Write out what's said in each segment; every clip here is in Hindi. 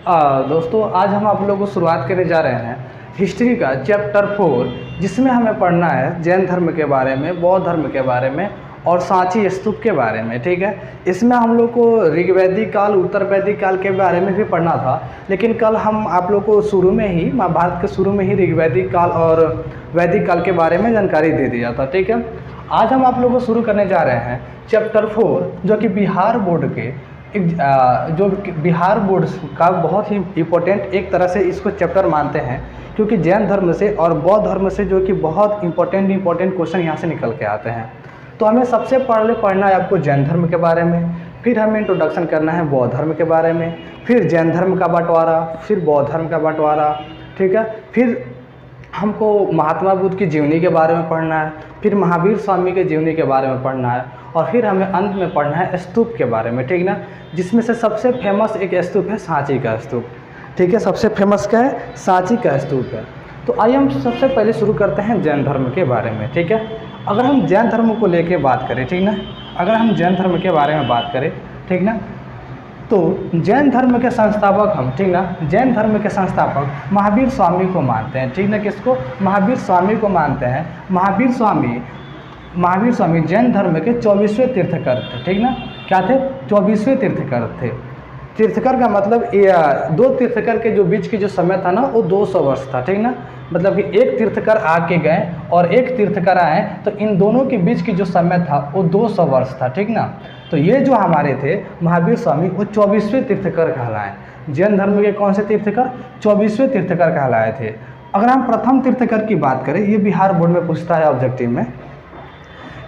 दोस्तों आज हम आप लोगों को शुरुआत करने जा रहे हैं हिस्ट्री का चैप्टर 4, जिसमें हमें पढ़ना है जैन धर्म के बारे में, बौद्ध धर्म के बारे में और सांची स्तूप के बारे में। ठीक है, इसमें हम लोग को ऋग्वैदिक काल, उत्तर वैदिक काल के बारे में भी पढ़ना था, लेकिन कल हम आप लोग को शुरू में ही, महाभारत के शुरू में ही ऋग्वैदिक काल और वैदिक काल के बारे में जानकारी दे दिया था। ठीक है, आज हम आप लोग को शुरू करने जा रहे हैं चैप्टर 4, जो कि बिहार बोर्ड के जो बिहार बोर्ड का बहुत ही इम्पोर्टेंट एक तरह से इसको चैप्टर मानते हैं, क्योंकि जैन धर्म से और बौद्ध धर्म से जो कि बहुत इम्पोर्टेंट क्वेश्चन यहाँ से निकल के आते हैं। तो हमें सबसे पहले पढ़ना है आपको जैन धर्म के बारे में, फिर हमें इंट्रोडक्शन करना है बौद्ध धर्म के बारे में, फिर जैन धर्म का बंटवारा, फिर बौद्ध धर्म का बंटवारा। ठीक है, फिर हमको महात्मा बुद्ध की जीवनी के बारे में पढ़ना है, फिर महावीर स्वामी के जीवनी के बारे में पढ़ना है, और फिर हमें अंत में पढ़ना है स्तूप के बारे में। ठीक ना, जिसमें से सबसे फेमस एक स्तूप है सांची का स्तूप। ठीक है, सबसे फेमस क्या है? सांची का स्तूप है। तो आइए हम सबसे पहले शुरू करते हैं जैन धर्म के बारे में। ठीक है, अगर हम जैन धर्म को लेके बात करें, ठीक ना, अगर हम जैन धर्म के बारे में बात करें, ठीक ना, तो जैन धर्म के संस्थापक हम, ठीक ना, जैन धर्म के संस्थापक महावीर स्वामी को मानते हैं। ठीक ना, किसको? महावीर स्वामी को मानते हैं। महावीर स्वामी जैन धर्म के 24वें तीर्थकर थे। ठीक ना, क्या थे? 24वें तीर्थकर थे। तीर्थकर का मतलब दो तीर्थकर के जो बीच की जो समय था ना, वो 200 वर्ष था। ठीक ना, मतलब कि एक तीर्थकर आके गए और एक तीर्थकर आए, तो इन दोनों के बीच की जो समय था वो 200 वर्ष था। ठीक ना, तो ये जो हमारे थे महावीर स्वामी, वो 24वें तीर्थकर कहलाए। जैन धर्म के कौन से तीर्थकर? 24वें तीर्थकर कहलाए थे। अगर हम प्रथम तीर्थकर की बात करें, ये बिहार बोर्ड में पूछता है ऑब्जेक्टिव में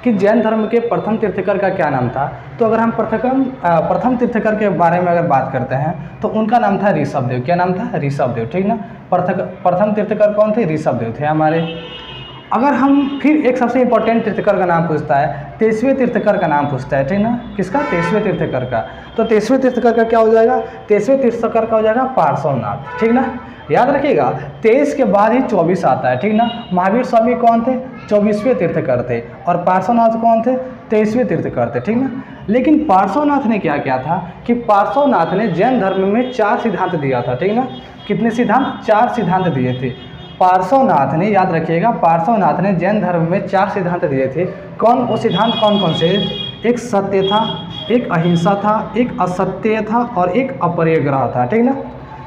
कि जैन धर्म के प्रथम तीर्थकर का क्या नाम था। तो अगर हम प्रथम तीर्थकर के बारे में अगर बात करते हैं, तो उनका नाम था ऋषभदेव। क्या नाम था? ऋषभदेव। ठीक ना, प्रथम तीर्थकर कौन थे? ऋषभदेव थे हमारे। अगर हम फिर एक सबसे इम्पोर्टेंट तीर्थकर का नाम पूछता है, 23वें तीर्थकर का नाम पूछता है। ठीक ना, किसका? 23वें तीर्थकर का। तो 23वें तीर्थकर का क्या हो जाएगा? 23वें तीर्थकर का हो जाएगा पार्श्वनाथ। ठीक ना, याद रखिएगा 23 के बाद ही 24 आता है। ठीक ना, महावीर स्वामी कौन थे? 24वें तीर्थकर थे, और पार्श्वनाथ कौन थे? 23वें तीर्थकर थे। ठीक ना, लेकिन पार्श्वनाथ ने क्या किया था कि पार्श्वनाथ ने जैन धर्म में 4 सिद्धांत दिया था। ठीक ना, कितने सिद्धांत? 4 सिद्धांत दिए थे पार्श्वनाथ ने। याद रखिएगा, पार्श्वनाथ ने जैन धर्म में 4 सिद्धांत दिए थे। वो सिद्धांत कौन कौन से? एक सत्य था, एक अहिंसा था, एक असत्य था, और एक अपरिग्रह था। ठीक ना,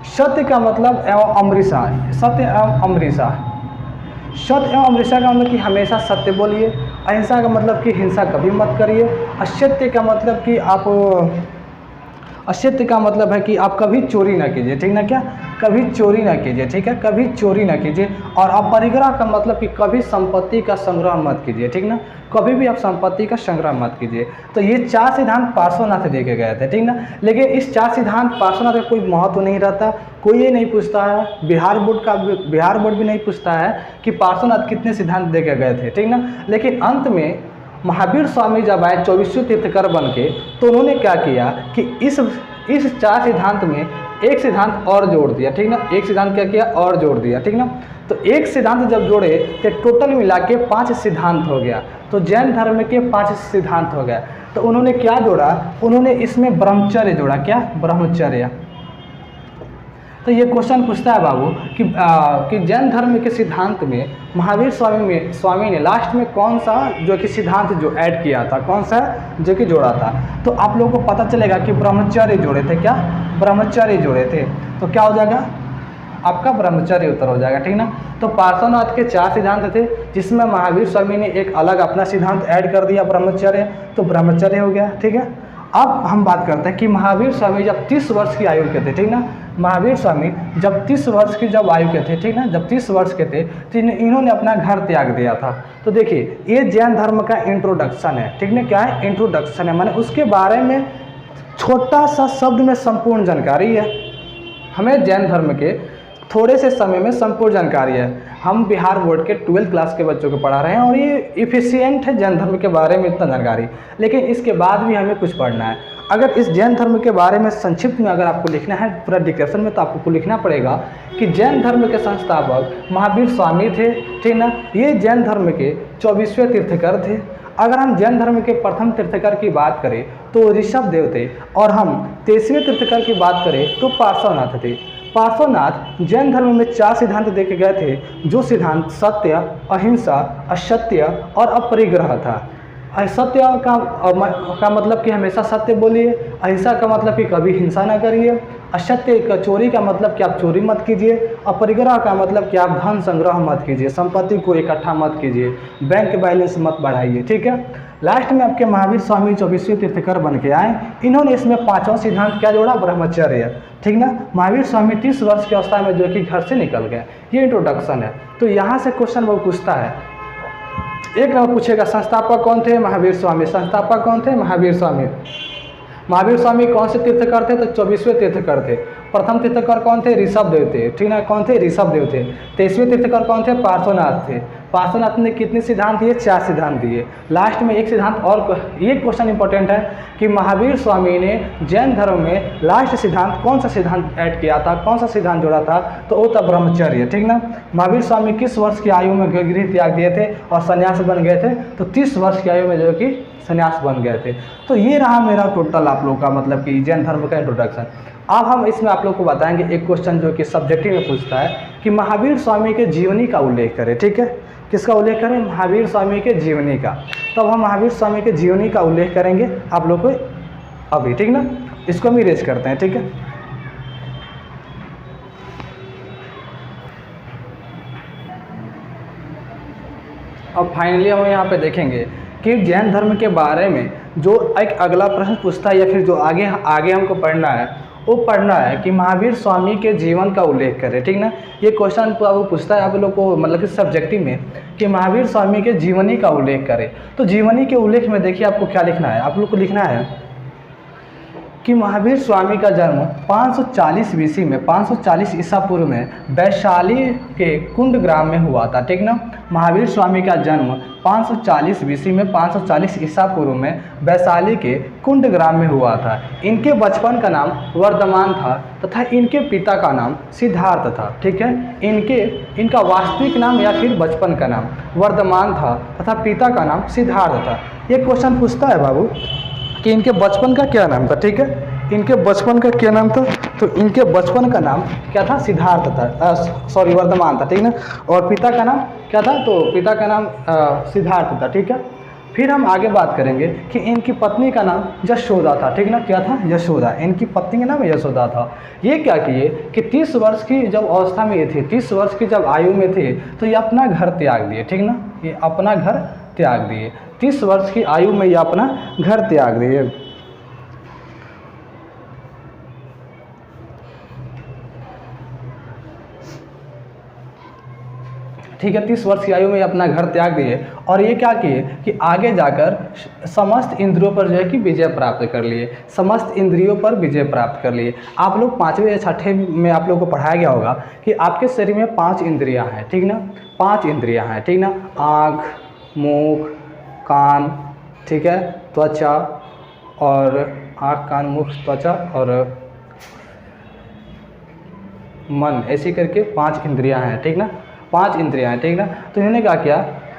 सत्य का मतलब एवं अमृषा, सत्य एवं अमृषा। सत्य एवं अमृषा का मतलब कि हमेशा सत्य बोलिए। अहिंसा का मतलब कि हिंसा कभी मत करिए। असत्य का मतलब कि असत्य का मतलब है कि आप कभी चोरी ना कीजिए। ठीक ना, क्या? कभी चोरी ना कीजिए। ठीक है, कभी चोरी ना कीजिए। और अपरिग्रह का मतलब कि कभी संपत्ति का संग्रह मत कीजिए। ठीक ना, कभी भी आप संपत्ति का संग्रह मत कीजिए। तो ये 4 सिद्धांत पार्श्वनाथ दे के गए थे। ठीक ना, लेकिन इस 4 सिद्धांत पार्श्वनाथ का कोई महत्व नहीं रहता, कोई ये नहीं पूछता है, बिहार बोर्ड भी नहीं पूछता है कि पार्श्वनाथ कितने सिद्धांत दे के गए थे। ठीक ना, लेकिन अंत में महावीर स्वामी जब आए 24वें तीर्थकर बन के, तो उन्होंने क्या किया कि इस 4 सिद्धांत में एक सिद्धांत और जोड़ दिया। ठीक ना, एक सिद्धांत क्या किया? और जोड़ दिया। ठीक ना, तो एक सिद्धांत जब जोड़े तो टोटल मिला के 5 सिद्धांत हो गया। तो जैन धर्म के 5 सिद्धांत हो गया। तो उन्होंने क्या जोड़ा? उन्होंने इसमें ब्रह्मचर्य जोड़ा। क्या? ब्रह्मचर्य। तो ये क्वेश्चन पूछता है बाबू कि जैन धर्म के सिद्धांत में महावीर स्वामी ने लास्ट में कौन सा जो कि सिद्धांत जो ऐड किया था, कौन सा जो कि जोड़ा था। तो आप लोगों को पता चलेगा कि ब्रह्मचर्य जोड़े थे। क्या? ब्रह्मचर्य जोड़े थे। तो क्या हो जाएगा? आपका ब्रह्मचर्य उत्तर हो जाएगा। ठीक ना, तो पार्श्वनाथ के 4 सिद्धांत थे, जिसमें महावीर स्वामी ने एक अलग अपना सिद्धांत ऐड कर दिया, ब्रह्मचर्य। तो ब्रह्मचर्य हो गया। ठीक है, अब हम बात करते हैं कि महावीर स्वामी जब 30 वर्ष की आयु के थे, ठीक ना, महावीर स्वामी जब 30 वर्ष की जब आयु के थे, ठीक ना, जब 30 वर्ष के थे, तो इन्होंने अपना घर त्याग दिया था। तो देखिए, ये जैन धर्म का इंट्रोडक्शन है। ठीक ना, क्या है? इंट्रोडक्शन है, माने उसके बारे में छोटा सा शब्द में संपूर्ण जानकारी है। हमें जैन धर्म के थोड़े से समय में संपूर्ण जानकारी है। हम बिहार बोर्ड के 12th क्लास के बच्चों को पढ़ा रहे हैं, और ये इफिशियंट है जैन धर्म के बारे में इतना जानकारी, लेकिन इसके बाद भी हमें कुछ पढ़ना है। अगर इस जैन धर्म के बारे में संक्षिप्त में अगर आपको लिखना है पूरा डिस्क्रिप्शन में, तो आपको लिखना पड़ेगा कि जैन धर्म के संस्थापक महावीर स्वामी थे। ठीक ना, ये जैन धर्म के 24वें तीर्थकर थे। अगर हम जैन धर्म के प्रथम तीर्थकर की बात करें, तो ऋषभ देव थे। और हम 23वें तीर्थंकर की बात करें तो पार्श्वनाथ थे। पार्श्वनाथ जैन धर्म में 4 सिद्धांत देके गए थे, जो सिद्धांत सत्य, अहिंसा, असत्य और अपरिग्रह था। असत्य का मतलब कि हमेशा सत्य बोलिए, अहिंसा का मतलब कि कभी हिंसा ना करिए, असत्य का चोरी का मतलब कि आप चोरी मत कीजिए, अपरिग्रह का मतलब कि आप धन संग्रह मत कीजिए, संपत्ति को इकट्ठा मत कीजिए, बैंक बैलेंस मत बढ़ाइए। ठीक है। लास्ट में आपके महावीर स्वामी 24वें तीर्थंकर बन के आए। इन्होंने इसमें 5वां सिद्धांत क्या जोड़ा? ब्रह्मचर्य। ठीक ना। महावीर स्वामी 30 वर्ष की अवस्था में जो कि घर से निकल गए। ये इंट्रोडक्शन है। तो यहाँ से क्वेश्चन वो पूछता है, एक नंबर पूछेगा संस्थापक कौन थे? महावीर स्वामी। संस्थापक कौन थे? महावीर स्वामी। महावीर स्वामी कौन से तीर्थंकर थे? तो 24वें तीर्थंकर थे। प्रथम तीर्थंकर कौन थे? ऋषभ देव थे। ठीक ना। कौन थे? ऋषभ देव थे। 23वें तीर्थंकर कौन थे? पार्श्वनाथ थे। पार्श्वनाथ ने कितने सिद्धांत दिए? 4 सिद्धांत दिए। लास्ट में एक सिद्धांत और, ये क्वेश्चन इंपॉर्टेंट है कि महावीर स्वामी ने जैन धर्म में लास्ट सिद्धांत कौन सा सिद्धांत ऐड किया था, कौन सा सिद्धांत जोड़ा था? तो वो था ब्रह्मचर्य। ठीक ना। महावीर स्वामी किस वर्ष की आयु में गृह त्याग दिए थे और संन्यास बन गए थे? तो 30 वर्ष की आयु में जो कि संन्यास बन गए थे। तो ये रहा मेरा टोटल आप लोग का मतलब कि जैन धर्म का इंट्रोडक्शन। अब हम इसमें आप लोग को बताएंगे एक क्वेश्चन जो कि सब्जेक्टिव में पूछता है कि महावीर स्वामी के जीवनी का उल्लेख करें। ठीक है। किसका उल्लेख करें? महावीर स्वामी के जीवनी का। तो अब हम महावीर स्वामी के जीवनी का उल्लेख करेंगे आप लोग को अभी। ठीक ना। इसको हम इरेज करते हैं। ठीक है। अब फाइनली हम यहाँ पे देखेंगे कि जैन धर्म के बारे में जो एक अगला प्रश्न पूछता है या फिर जो आगे हमको पढ़ना है वो पढ़ना है कि महावीर स्वामी के जीवन का उल्लेख करें। ठीक ना। ये क्वेश्चन वो पूछता है आप लोग को मतलब कि सब्जेक्टिव में कि महावीर स्वामी के जीवनी का उल्लेख करें। तो जीवनी के उल्लेख में देखिए आपको क्या लिखना है, आप लोग को लिखना है कि महावीर स्वामी का जन्म 540 बीसी में, 540 ईसा पूर्व में वैशाली के कुंड ग्राम में हुआ था। ठीक ना। महावीर स्वामी का जन्म 540 बीसी में, 540 ईसा पूर्व में वैशाली के कुंड ग्राम में हुआ था। इनके बचपन का नाम वर्धमान था तथा इनके पिता का नाम सिद्धार्थ था। ठीक है। इनका वास्तविक नाम या फिर बचपन का नाम वर्धमान था तथा पिता का नाम सिद्धार्थ था। ये क्वेश्चन पूछता है बाबू कि इनके बचपन का क्या नाम था। ठीक है। इनके बचपन का क्या नाम था? तो इनके बचपन का नाम क्या था? सिद्धार्थ था, सॉरी वर्धमान था। ठीक ना। और पिता का नाम क्या था? तो पिता का नाम सिद्धार्थ था। ठीक है। फिर हम आगे बात करेंगे कि इनकी पत्नी का नाम यशोदा था। ठीक ना। क्या था? यशोदा। इनकी पत्नी का नाम यशोदा था। ये क्या किए कि 30 वर्ष की जब अवस्था में ये थे, 30 वर्ष की जब आयु में थे, तो ये अपना घर त्याग दिए। ठीक ना। ये अपना घर त्याग दिए। 30 वर्ष की आयु में ये अपना घर त्याग दिए। ठीक है। 30 वर्ष की आयु में अपना घर त्याग दिए और ये क्या किए कि आगे जाकर समस्त इंद्रियों पर जो है कि विजय प्राप्त कर लिए, समस्त इंद्रियों पर विजय प्राप्त कर लिए। आप लोग 5वें या 6ठे में आप लोग को पढ़ाया गया होगा कि आपके शरीर में 5 इंद्रियां हैं। ठीक ना। 5 इंद्रियां हैं। ठीक ना। आँख, मुख, कान, ठीक है, त्वचा, और आँख, कान, मुख, त्वचा और मन, ऐसे करके 5 इंद्रियां हैं। ठीक ना। 5 इंद्रियां हैं। ठीक ना। तो इन्होंने क्या किया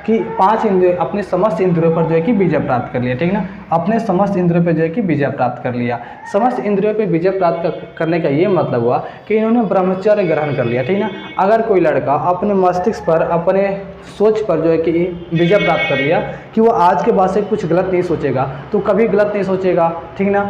कि 5 इंद्रिय अपने समस्त इंद्रियों पर जो है कि विजय प्राप्त कर लिया। ठीक ना। अपने समस्त इंद्रियों पर जो है कि विजय प्राप्त कर लिया। समस्त इंद्रियों पर विजय प्राप्त करने का ये मतलब हुआ कि इन्होंने ब्रह्मचर्य ग्रहण कर लिया। ठीक ना। अगर कोई लड़का अपने मस्तिष्क पर, अपने सोच पर जो है कि विजय प्राप्त कर लिया कि वो आज के बाद से कुछ गलत नहीं सोचेगा, तो कभी गलत नहीं सोचेगा। ठीक ना।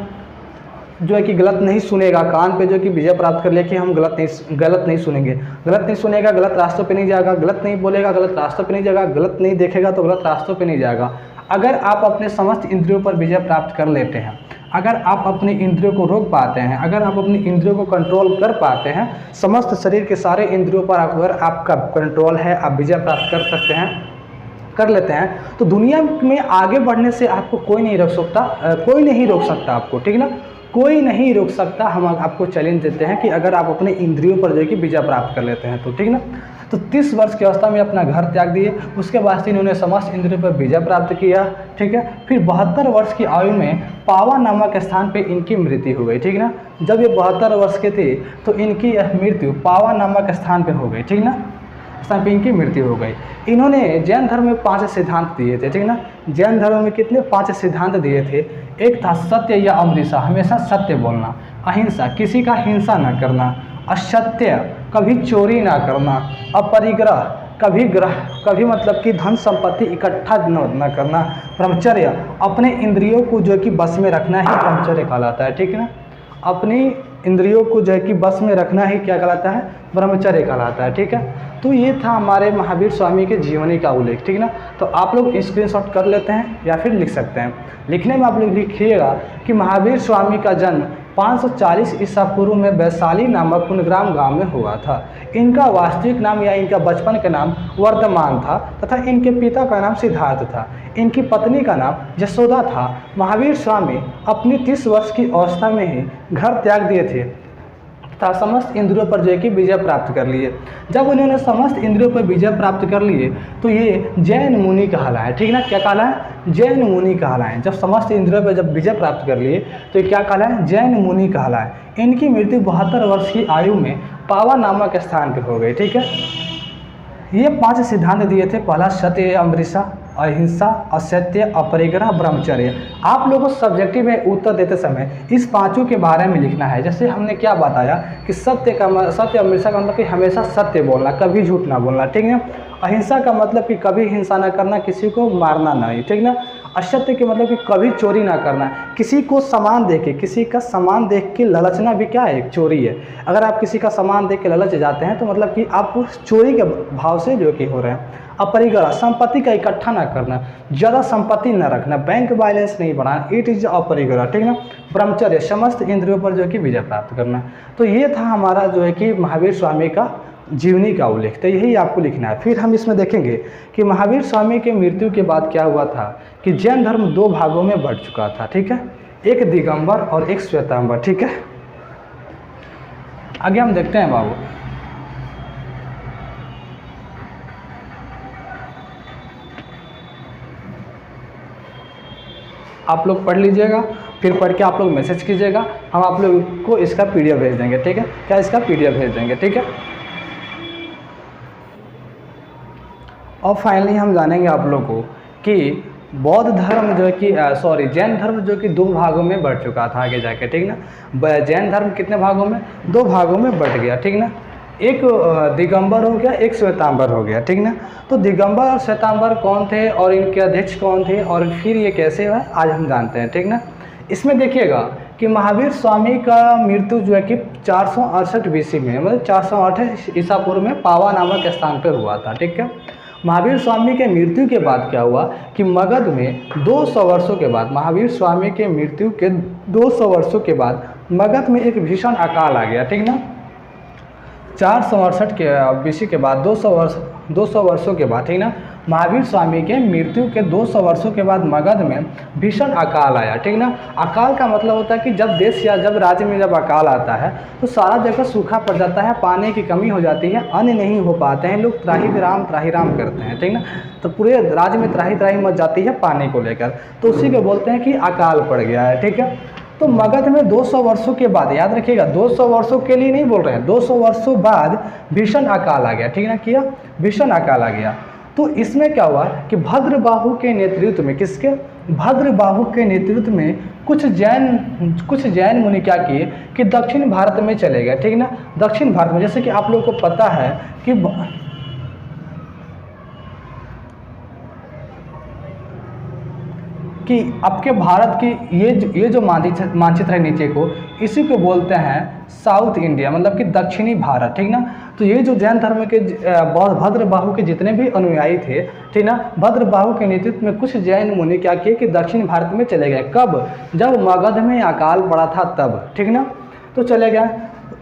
जो है कि गलत नहीं सुनेगा, कान पे जो कि विजय प्राप्त कर लिया कि हम गलत नहीं सुनेंगे, गलत नहीं सुनेगा, गलत रास्तों पे नहीं जाएगा, गलत नहीं बोलेगा, गलत रास्तों पे नहीं जाएगा, गलत नहीं देखेगा तो गलत रास्तों पे नहीं जाएगा। अगर आप अपने समस्त इंद्रियों पर विजय प्राप्त कर लेते हैं, अगर आप अपनी इंद्रियों को रोक पाते हैं, अगर आप अपनी इंद्रियों को कंट्रोल कर पाते हैं, समस्त शरीर के सारे इंद्रियों पर अगर आपका कंट्रोल है, आप विजय प्राप्त कर सकते हैं, कर लेते हैं, तो दुनिया में आगे बढ़ने से आपको कोई नहीं रोक सकता आपको। ठीक ना। कोई नहीं रोक सकता। हम आपको चैलेंज देते हैं कि अगर आप अपने इंद्रियों पर जो है कि विजय प्राप्त कर लेते हैं तो। ठीक ना। तो 30 वर्ष की अवस्था में अपना घर त्याग दिए, उसके बाद से इन्होंने समस्त इंद्रियों पर विजय प्राप्त किया। ठीक है। फिर 72 वर्ष की आयु में पावा नामक स्थान पे इनकी मृत्यु हो गई। ठीक ना। जब ये 72 वर्ष के थे तो इनकी मृत्यु पावा नामक स्थान पे हो गई। ठीक ना। स्थान पे इनकी मृत्यु हो गई। इन्होंने जैन धर्म में 5 सिद्धांत दिए थे। ठीक ना। जैन धर्म में कितने? 5 सिद्धांत दिए थे। एक था सत्य या अमृषा, हमेशा सत्य बोलना, अहिंसा, किसी का हिंसा न करना, असत्य, कभी चोरी ना करना, अपरिग्रह, कभी मतलब कि धन संपत्ति इकट्ठा न करना, ब्रह्मचर्य, अपने इंद्रियों को जो है कि बस में रखना ही ब्रह्मचर्य कहलाता है, ठीक है ना। अपनी इंद्रियों को जो है कि बस में रखना ही क्या कहलाता है, ब्रह्मचर्य कहलाता है, ठीक है। तो ये था हमारे महावीर स्वामी के जीवनी का उल्लेख, ठीक है ना। तो आप लोग स्क्रीनशॉट कर लेते हैं या फिर लिख सकते हैं। लिखने में आप लोग लिखिएगा कि महावीर स्वामी का जन्म 540 ईसा पूर्व में वैशाली नामक कुंडग्राम गांव में हुआ था। इनका वास्तविक नाम या इनका बचपन का नाम वर्धमान था तथा इनके पिता का नाम सिद्धार्थ था। इनकी पत्नी का नाम यशोदा था। महावीर स्वामी अपनी 30 वर्ष की अवस्था में ही घर त्याग दिए थे तथा समस्त इंद्रियों पर जो है कि विजय प्राप्त कर लिए। जब उन्होंने समस्त इंद्रियों पर विजय प्राप्त कर लिए तो ये जैन मुनि कहलाए, ठीक ना। क्या कहलाए, जैन मुनि कहलाए। जब समस्त इंद्रियों पर जब विजय प्राप्त कर लिए तो ये क्या कहलाए, जैन मुनि कहलाए। इनकी मृत्यु 72 वर्ष की आयु में पावा नामक स्थान पर हो गई, ठीक है। ये 5 सिद्धांत दिए थे। पहला सत्य, अमृषा, अहिंसा, असत्य, अपरिग्रह, ब्रह्मचर्य। आप लोगों को सब्जेक्टिव में उत्तर देते समय इस पांचों के बारे में लिखना है। जैसे हमने क्या बताया कि सत्य, अमृषा का मतलब कि हमेशा सत्य बोलना, कभी झूठ ना बोलना, ठीक है। अहिंसा का मतलब कि कभी हिंसा ना करना, किसी को मारना नहीं, ठीक ना। असत्य के मतलब कि कभी चोरी ना करना, किसी को सामान दे के, किसी का सामान देख के ललचना भी क्या है, एक चोरी है। अगर आप किसी का सामान देख के ललच जाते हैं तो मतलब कि आप चोरी के भाव से जो कि हो रहे हैं। अपरिग्रह, संपत्ति का इकट्ठा ना करना, ज़्यादा संपत्ति न रखना, बैंक बैलेंस नहीं बढ़ाना, इट इज अपरिग्रह, ठीक ना। ब्रह्मचर्य, समस्त इंद्रियों पर जो है कि विजय प्राप्त करना। तो ये था हमारा जो है कि महावीर स्वामी का जीवनी का उल्लेख। तो यही आपको लिखना है। फिर हम इसमें देखेंगे कि महावीर स्वामी के मृत्यु के बाद क्या हुआ था कि जैन धर्म 2 भागों में बढ़ चुका था, ठीक है। एक दिगंबर और एक श्वेतांबर, ठीक है। आगे हम देखते हैं बाबू। आप लोग पढ़ लीजिएगा, फिर पढ़ के आप लोग मैसेज कीजिएगा, हम आप लोग को इसका पीडीएफ भेज देंगे, ठीक है। क्या इसका पीडीएफ भेज देंगे, ठीक है। और फाइनली हम जानेंगे आप लोग को कि बौद्ध धर्म जो है कि जैन धर्म जो कि 2 भागों में बढ़ चुका था आगे जाके, ठीक ना। जैन धर्म कितने भागों में, 2 भागों में बढ़ गया, ठीक ना। एक दिगंबर हो गया, एक श्वेतांबर हो गया, ठीक ना। तो दिगंबर और श्वेतांबर कौन थे और इनके अध्यक्ष कौन थे और फिर ये कैसे हुआ, आज हम जानते हैं, ठीक ना। इसमें देखिएगा कि महावीर स्वामी का मृत्यु जो है कि 468 BC में, मतलब 408 ईसा पूर्व में पावा नामक स्थान पर हुआ था, ठीक है। महावीर स्वामी के मृत्यु के बाद क्या हुआ कि मगध में 200 वर्षों के बाद, महावीर स्वामी के मृत्यु के 200 वर्षों के बाद मगध में एक भीषण अकाल आ गया, ठीक ना। 468 के BC के बाद 200 वर्षों के बाद, ठीक ना, महावीर स्वामी के मृत्यु के 200 वर्षों के बाद मगध में भीषण अकाल आया, ठीक ना। अकाल का मतलब होता है कि जब देश या जब राज्य में जब अकाल आता है तो सारा जगह सूखा पड़ जाता है, पानी की कमी हो जाती है, अन्न नहीं हो पाते हैं, लोग त्राही राम करते हैं, ठीक ना। तो पूरे राज्य में त्राही मच जाती है पानी को लेकर, तो उसी को बोलते हैं कि अकाल पड़ गया है, ठीक है। तो मगध में 200 वर्षों के बाद, याद रखिएगा 200 वर्षों के लिए नहीं बोल रहे हैं, 200 वर्षों बाद भीषण अकाल आ गया, ठीक ना। किया भीषण अकाल आ गया। तो इसमें क्या हुआ कि भद्रबाहु के नेतृत्व में, किसके, भद्रबाहु के नेतृत्व में कुछ जैन मुनि क्या किए कि दक्षिण भारत में चले गए, ठीक ना। दक्षिण भारत में, जैसे कि आप लोगों को पता है कि आपके भारत की ये जो मानचित्र है नीचे को, इसी को बोलते हैं साउथ इंडिया, मतलब कि दक्षिणी भारत, ठीक ना। तो ये जो जैन धर्म के भद्रबाहु के जितने भी अनुयायी थे, ठीक ना, भद्रबाहु के नेतृत्व में कुछ जैन मुनि क्या किए कि दक्षिण भारत में चले गए। कब, जब मगध में अकाल पड़ा था तब, ठीक ना। तो चले गए।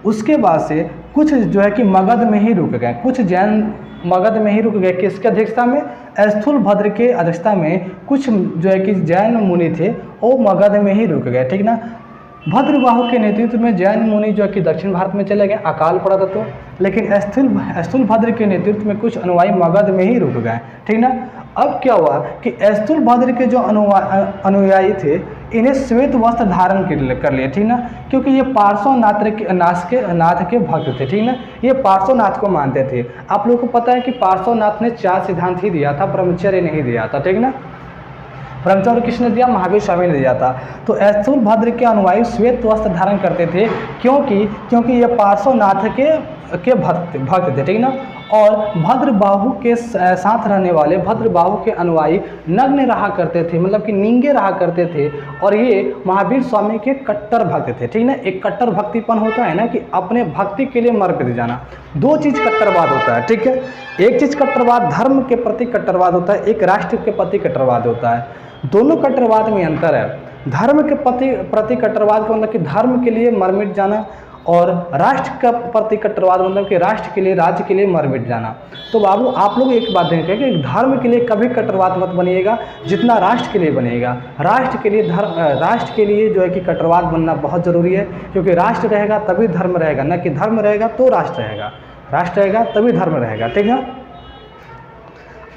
उसके बाद से कुछ जो है कि मगध में ही रुक गए, कुछ जैन मगध में ही रुक गए। किसके अध्यक्षता में, स्थूलभद्र के अध्यक्षता में कुछ जो है कि जैन मुनि थे वो मगध में ही रुक गए, ठीक ना। भद्रबाहु के नेतृत्व में जैन मुनि जो है कि दक्षिण भारत में चले गए, अकाल पड़ा था तो, लेकिन स्थूलभद्र के नेतृत्व में कुछ अनुयायी मगध में ही रुक गए, ठीक ना। अब क्या हुआ कि स्थूलभद्र के जो अनुयायी थे इन्हें श्वेत वस्त्र धारण कर लिए, ठीक ना, क्योंकि ये पार्श्वनाथ के भक्त थे, ठीक ना। ये पार्श्वनाथ को मानते थे। आप लोगों को पता है कि पार्श्वनाथ ने 4 सिद्धांत ही दिया था, ब्रह्मचर्य नहीं दिया था, ठीक ना। ब्रह्मचर्य किसने दिया? महावीर स्वामी ने दिया था। तो स्थूलभद्र के अनुयायी श्वेत वस्त्र धारण करते थे, क्योंकि ये पार्श्वनाथ के भक्त थे, ठीक ना। और भद्रबाहु के साथ रहने वाले भद्रबाहु के अनुयायी नग्न रहा करते थे, मतलब कि नींगे रहा करते थे, और ये महावीर स्वामी के कट्टर भक्त थे, ठीक ना। एक कट्टर भक्तिपन होता है ना कि अपने भक्ति के लिए मर मिट जाना। दो चीज़ कट्टरवाद होता है, ठीक है। एक चीज़ कट्टरवाद धर्म के प्रति कट्टरवाद होता है, एक राष्ट्र के प्रति कट्टरवाद होता है। दोनों कट्टरवाद में अंतर है। धर्म के प्रति कट्टरवाद का मतलब कि धर्म के लिए मर मिट जाना, और राष्ट्र का प्रति कट्टरवाद मतलब कि राष्ट्र के लिए, राज्य के लिए मर मिट जाना। तो बाबू आप लोग एक बात देखें कि धर्म के लिए कभी कट्टरवाद मत बनिएगा जितना राष्ट्र के लिए बनेगा। राष्ट्र के लिए जो है कि कट्टरवाद बनना बहुत ज़रूरी है, क्योंकि राष्ट्र रहेगा तभी धर्म रहेगा, न कि धर्म रहेगा तो राष्ट्र रहेगा, राष्ट्र रहेगा तभी धर्म रहेगा, ठीक है।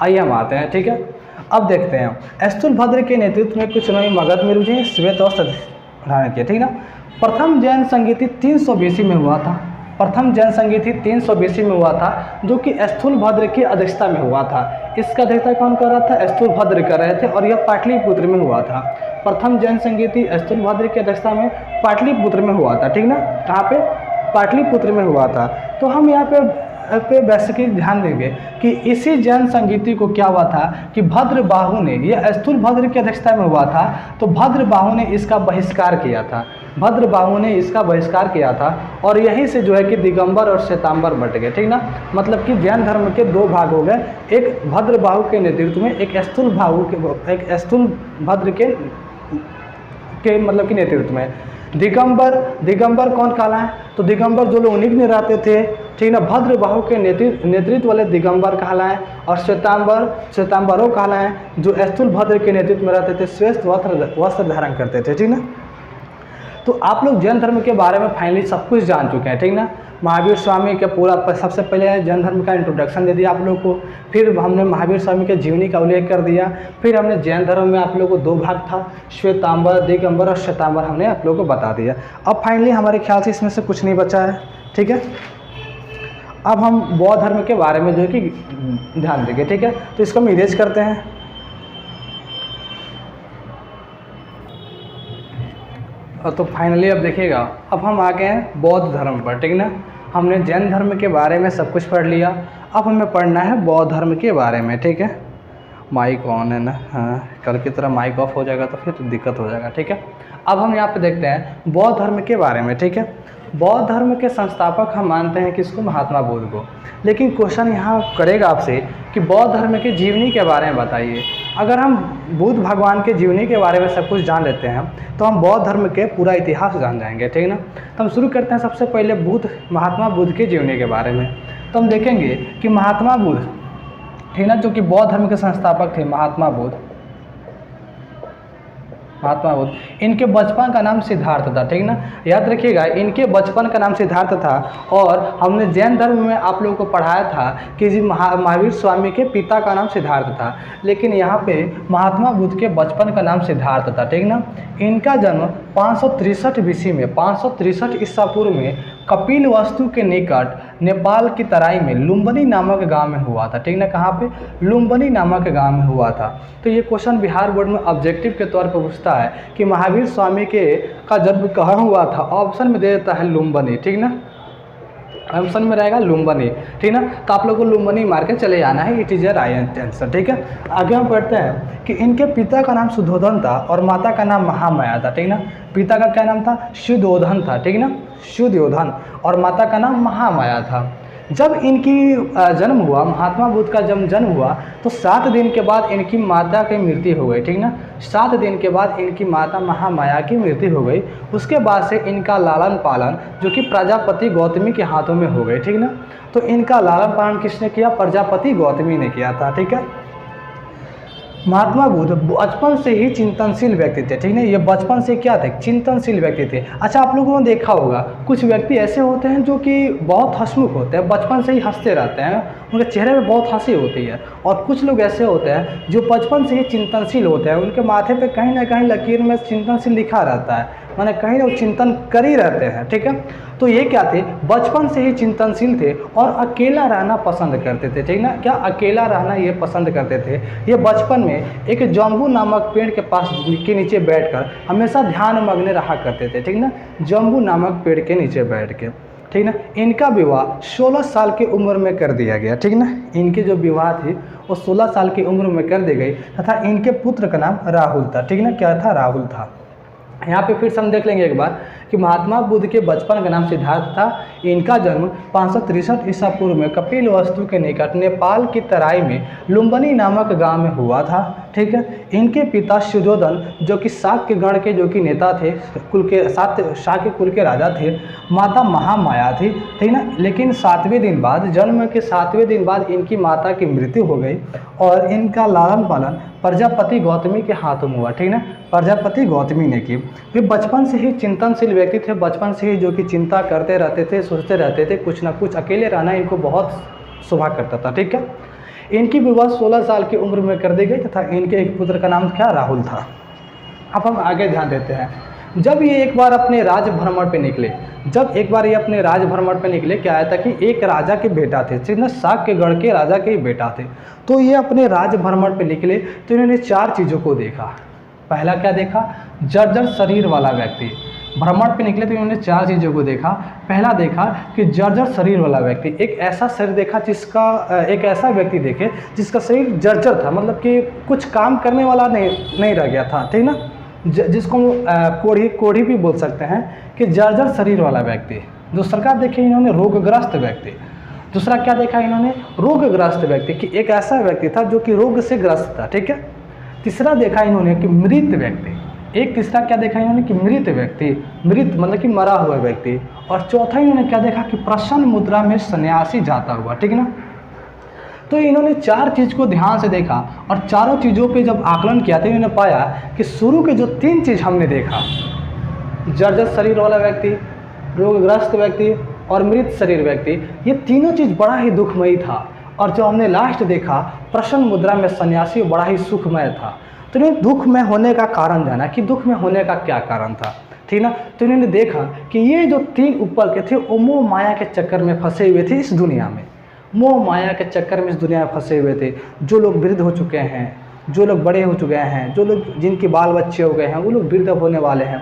आइए हम आते हैं, ठीक है। अब देखते हैं स्थूलभद्र के नेतृत्व में कुछ उन्होंने मगध में रुझे श्वेत वस्त्र धारण किया, ठीक ना। प्रथम जैन संगीति 300 BC में हुआ था। प्रथम जैन संगीति 300 BC में हुआ था, जो कि स्थूलभद्र की अध्यक्षता में हुआ था। इसका अध्यक्षता कौन कर रहा था? स्थूलभद्र कर रहे थे, और यह पाटलिपुत्र में हुआ था। प्रथम जैन संगीति स्थूलभद्र की अध्यक्षता में पाटलिपुत्र में हुआ था, ठीक ना। कहाँ पे? पाटलिपुत्र में हुआ था। तो हम यहाँ पे बेसिकली ध्यान देंगे कि इसी जैन संगीति को क्या हुआ था कि भद्रबाहु ने, यह स्थूलभद्र की अध्यक्षता में हुआ था, तो भद्रबाहु ने इसका बहिष्कार किया था। भद्रबाहु ने इसका बहिष्कार किया था, और यहीं से जो है कि दिगंबर और श्वेतांबर बट गए, ठीक ना। मतलब कि जैन धर्म के दो भाग हो गए, एक भद्रबाहु के नेतृत्व में, एक स्थूलभद्र के मतलब कि नेतृत्व में। दिगंबर कौन कहलाए? तो दिगंबर जो लोग निग्न रहते थे, ठीक ना, भद्रबाहु के नेतृत्व वाले दिगंबर कहलाएं, और श्वेतांबरों कहलाएं जो स्थूलभद्र के नेतृत्व में रहते थे, श्वेत वस्त्र धारण करते थे, ठीक ना। तो आप लोग जैन धर्म के बारे में फाइनली सब कुछ जान चुके हैं, ठीक ना। महावीर स्वामी के पूरा सबसे पहले जैन धर्म का इंट्रोडक्शन दे दिया आप लोग को, फिर हमने महावीर स्वामी के जीवनी का उल्लेख कर दिया, फिर हमने जैन धर्म में आप लोगों को दो भाग था, श्वेतांबर, दिगंबर और श्वेतांबर, हमने आप लोगों को बता दिया। अब फाइनली हमारे ख्याल से इसमें से कुछ नहीं बचा है, ठीक है। अब हम बौद्ध धर्म के बारे में जो है कि ध्यान देंगे, ठीक है। तो इसको हम इरेज करते हैं। तो फाइनली अब देखिएगा, अब हम आ गए हैं बौद्ध धर्म पर, ठीक ना। हमने जैन धर्म के बारे में सब कुछ पढ़ लिया, अब हमें पढ़ना है बौद्ध धर्म के बारे में, ठीक है। माइक ऑन है ना? हाँ, कल की तरह माइक ऑफ हो जाएगा तो फिर तो दिक्कत हो जाएगा, ठीक है। अब हम यहाँ पे देखते हैं बौद्ध धर्म के बारे में, ठीक है। बौद्ध धर्म के संस्थापक हम मानते हैं किसको? महात्मा बुद्ध को। लेकिन क्वेश्चन यहाँ करेगा आपसे कि बौद्ध धर्म के जीवनी के बारे में बताइए। अगर हम बुद्ध भगवान के जीवनी के बारे में सब कुछ जान लेते हैं तो हम बौद्ध धर्म के पूरा इतिहास जान जाएंगे, ठीक ना। तो हम शुरू करते हैं सबसे पहले महात्मा बुद्ध के जीवनी के बारे में। तो हम देखेंगे कि महात्मा बुद्ध, ठीक ना, जो कि बौद्ध धर्म के संस्थापक थे, महात्मा बुद्ध, इनके बचपन का नाम सिद्धार्थ था, ठीक ना। याद रखिएगा, इनके बचपन का नाम सिद्धार्थ था। और हमने जैन धर्म में आप लोगों को पढ़ाया था कि जी महावीर स्वामी के पिता का नाम सिद्धार्थ था, लेकिन यहाँ पे महात्मा बुद्ध के बचपन का नाम सिद्धार्थ था, ठीक ना। इनका जन्म 563 BC में, 563 ईसा पूर्व में कपिलवस्तु के निकट नेपाल की तराई में लुम्बिनी नामक गांव में हुआ था, ठीक ना। कहाँ पे? लुम्बिनी नामक गांव में हुआ था। तो ये क्वेश्चन बिहार बोर्ड में ऑब्जेक्टिव के तौर पर पूछता है कि महावीर स्वामी का जन्म कहाँ हुआ था। ऑप्शन में दे देता है लुम्बिनी, ठीक ना। ऑप्शन में रहेगा लुम्बिनी, ठीक ना। तो आप लोग को लुम्बिनी मार के चले जाना है, it is a right answer, ठीक है। आगे हम पढ़ते हैं कि इनके पिता का नाम सुधोधन था और माता का नाम महामाया था, ठीक ना। पिता का क्या नाम था? सुधोधन था, ठीक ना, सुधोधन, और माता का नाम महामाया था। जब इनकी जन्म हुआ, महात्मा बुद्ध का जब जन्म हुआ तो 7 दिन के बाद इनकी माता की मृत्यु हो गई, ठीक ना। 7 दिन के बाद इनकी माता महामाया की मृत्यु हो गई। उसके बाद से इनका लालन पालन जो कि प्रजापति गौतमी के हाथों में हो गए, ठीक ना। तो इनका लालन पालन किसने किया? प्रजापति गौतमी ने किया था, ठीक है। महात्मा बुद्ध बचपन से ही चिंतनशील व्यक्ति थे, ठीक है। ये बचपन से क्या थे? चिंतनशील व्यक्ति थे। अच्छा, आप लोगों ने देखा होगा कुछ व्यक्ति ऐसे होते हैं जो कि बहुत हंसमुख होते हैं, बचपन से ही हंसते रहते हैं, उनके चेहरे में बहुत हंसी होती है। और कुछ लोग ऐसे होते हैं जो बचपन से ही चिंतनशील होते हैं, उनके माथे पे कहीं ना कहीं लकीर में चिंतनशील लिखा रहता है। माने कहीं ना चिंतन कर ही रहते हैं, ठीक है। तो ये क्या थे, बचपन से ही चिंतनशील थे और अकेला रहना पसंद करते थे, ठीक ना। क्या अकेला रहना ये पसंद करते थे। ये बचपन में एक जम्बू नामक पेड़ के पास के नीचे बैठकर हमेशा ध्यान मग्न रहा करते थे, ठीक ना। जम्बू नामक पेड़ के नीचे बैठ के, ठीक ना। इनका विवाह 16 साल की उम्र में कर दिया गया, ठीक ना। इनकी जो विवाह थी वो 16 साल की उम्र में कर दी गई तथा इनके पुत्र का नाम राहुल था, ठीक ना। क्या था, राहुल था। यहाँ पे फिर से हम देख लेंगे एक बार कि महात्मा बुद्ध के बचपन का नाम सिद्धार्थ था। इनका जन्म 563 ईसा पूर्व में कपिलवस्तु के निकट नेपाल की तराई में लुम्बिनी नामक गांव में हुआ था, ठीक है। इनके पिता सुयोधन जो कि शाक्य गण के जो कि नेता थे, कुल के शाक्य कुल के राजा थे। माता महामाया थी, ठीक ना। लेकिन 7वें दिन बाद, जन्म के 7वें दिन बाद इनकी माता की मृत्यु हो गई और इनका लालन पालन प्रजापति गौतमी के हाथों में हुआ, ठीक ना। प्रजापति गौतमी ने की। वे बचपन से ही चिंतनशील व्यक्ति थे, बचपन से ही जो कि चिंता करते रहते थे, सोचते रहते थे, कुछ ना कुछ अकेले रहना इनको बहुत शोभा करता था, ठीक है। इनकी विवाह 16 साल की उम्र में कर दी गई तथा इनके एक पुत्र का नाम क्या, राहुल था। अब हम आगे ध्यान देते हैं। जब ये एक बार अपने राज भ्रमण पे निकले, क्या आया था कि एक राजा के बेटा थे, ठीक ना। शाक्य गढ़ के राजा के ही बेटा थे। तो ये अपने राज भ्रमण पे निकले तो इन्होंने 4 चीज़ों को देखा। पहला क्या देखा, जर्जर शरीर वाला व्यक्ति। भ्रमण पे निकले तो इन्होंने 4 चीज़ों को देखा। पहला देखा कि जर्जर शरीर वाला व्यक्ति, एक ऐसा शरीर देखा एक ऐसा व्यक्ति देखे जिसका शरीर जर्जर था, मतलब कि कुछ काम करने वाला नहीं रह गया था, ठीक ना। जिसको कोढ़ी भी बोल सकते हैं कि जर्जर शरीर वाला व्यक्ति। दूसरा क्या देखे इन्होंने, रोगग्रस्त व्यक्ति। दूसरा क्या देखा इन्होंने, रोगग्रस्त व्यक्ति, कि एक ऐसा व्यक्ति था जो कि रोग से ग्रस्त था, ठीक है। तीसरा देखा इन्होंने कि मृत व्यक्ति। तीसरा क्या देखा इन्होंने कि मृत व्यक्ति, मृत मतलब कि मरा हुआ व्यक्ति। और चौथा इन्होंने क्या देखा कि प्रसन्न मुद्रा में सन्यासी जाता हुआ, ठीक ना। तो इन्होंने 4 चीज़ को ध्यान से देखा और चारों चीज़ों पे जब आकलन किया तो इन्होंने पाया कि शुरू के जो 3 चीज़ हमने देखा, जर्जर शरीर वाला व्यक्ति, रोगग्रस्त व्यक्ति और मृत शरीर व्यक्ति, ये तीनों चीज़ बड़ा ही दुखमयी था। और जो हमने लास्ट देखा, प्रसन्न मुद्रा में सन्यासी, बड़ा ही सुखमय था। तो इन्होंने दुख में होने का कारण जाना कि दुख में होने का क्या कारण था, ठीक ना। तो इन्होंने देखा कि ये जो 3 ऊपर के थे वो मोह माया के चक्कर में फंसे हुए थे इस दुनिया में, मोह माया के चक्कर में इस दुनिया में फंसे हुए थे। जो लोग वृद्ध हो चुके हैं, जो लोग बड़े हो चुके हैं, जो लोग जिनके बाल बच्चे हो गए हैं, वो लोग वृद्ध होने वाले हैं।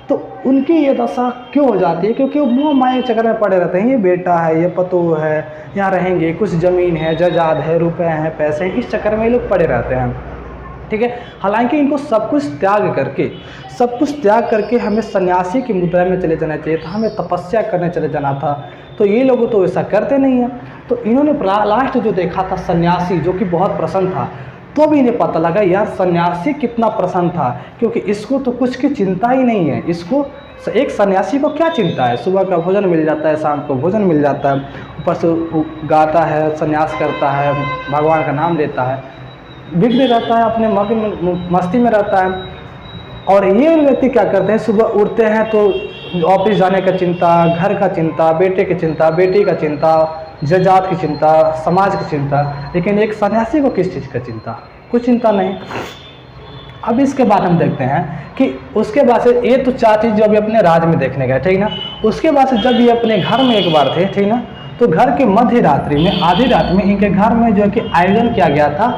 तो उनकी ये दशा क्यों हो जाती है, क्योंकि वो मोह माया के चक्कर में पड़े रहते हैं। ये बेटा है, ये पतोह है, यहाँ रहेंगे, कुछ ज़मीन है, जायदाद है, रुपए हैं, पैसे हैं, इस चक्कर में ये लोग पड़े रहते हैं, ठीक है। हालांकि इनको सब कुछ त्याग करके हमें सन्यासी की मुद्रा में चले जाना चाहिए था, हमें तपस्या करने चले जाना था। तो ये लोग तो ऐसा करते नहीं हैं। तो इन्होंने लास्ट जो देखा था सन्यासी, जो कि बहुत प्रसन्न था, तो भी इन्हें पता लगा यार सन्यासी कितना प्रसन्न था, क्योंकि इसको तो कुछ की चिंता ही नहीं है। इसको, एक सन्यासी को क्या चिंता है, सुबह का भोजन मिल जाता है, शाम को भोजन मिल जाता है, ऊपर से गाता है, सन्यास करता है, भगवान का नाम लेता है, विघ्न रहता है, अपने मस्ती में रहता है। और ये व्यक्ति क्या करते हैं, सुबह उठते हैं तो ऑफिस जाने का चिंता, घर का चिंता, बेटे की चिंता, बेटी का चिंता, जात की चिंता, समाज की चिंता। लेकिन एक सन्यासी को किस चीज़ का चिंता, कुछ चिंता नहीं। अब इसके बाद हम देखते हैं कि उसके बाद से ये तो 4 चीज़ जो अभी अपने राज में देखने गए, ठीक ना। उसके बाद से जब ये अपने घर में एक बार थे, ठीक ना, तो घर के मध्य रात्रि में, आधी रात में इनके घर में जो है कि आयोजन किया गया था,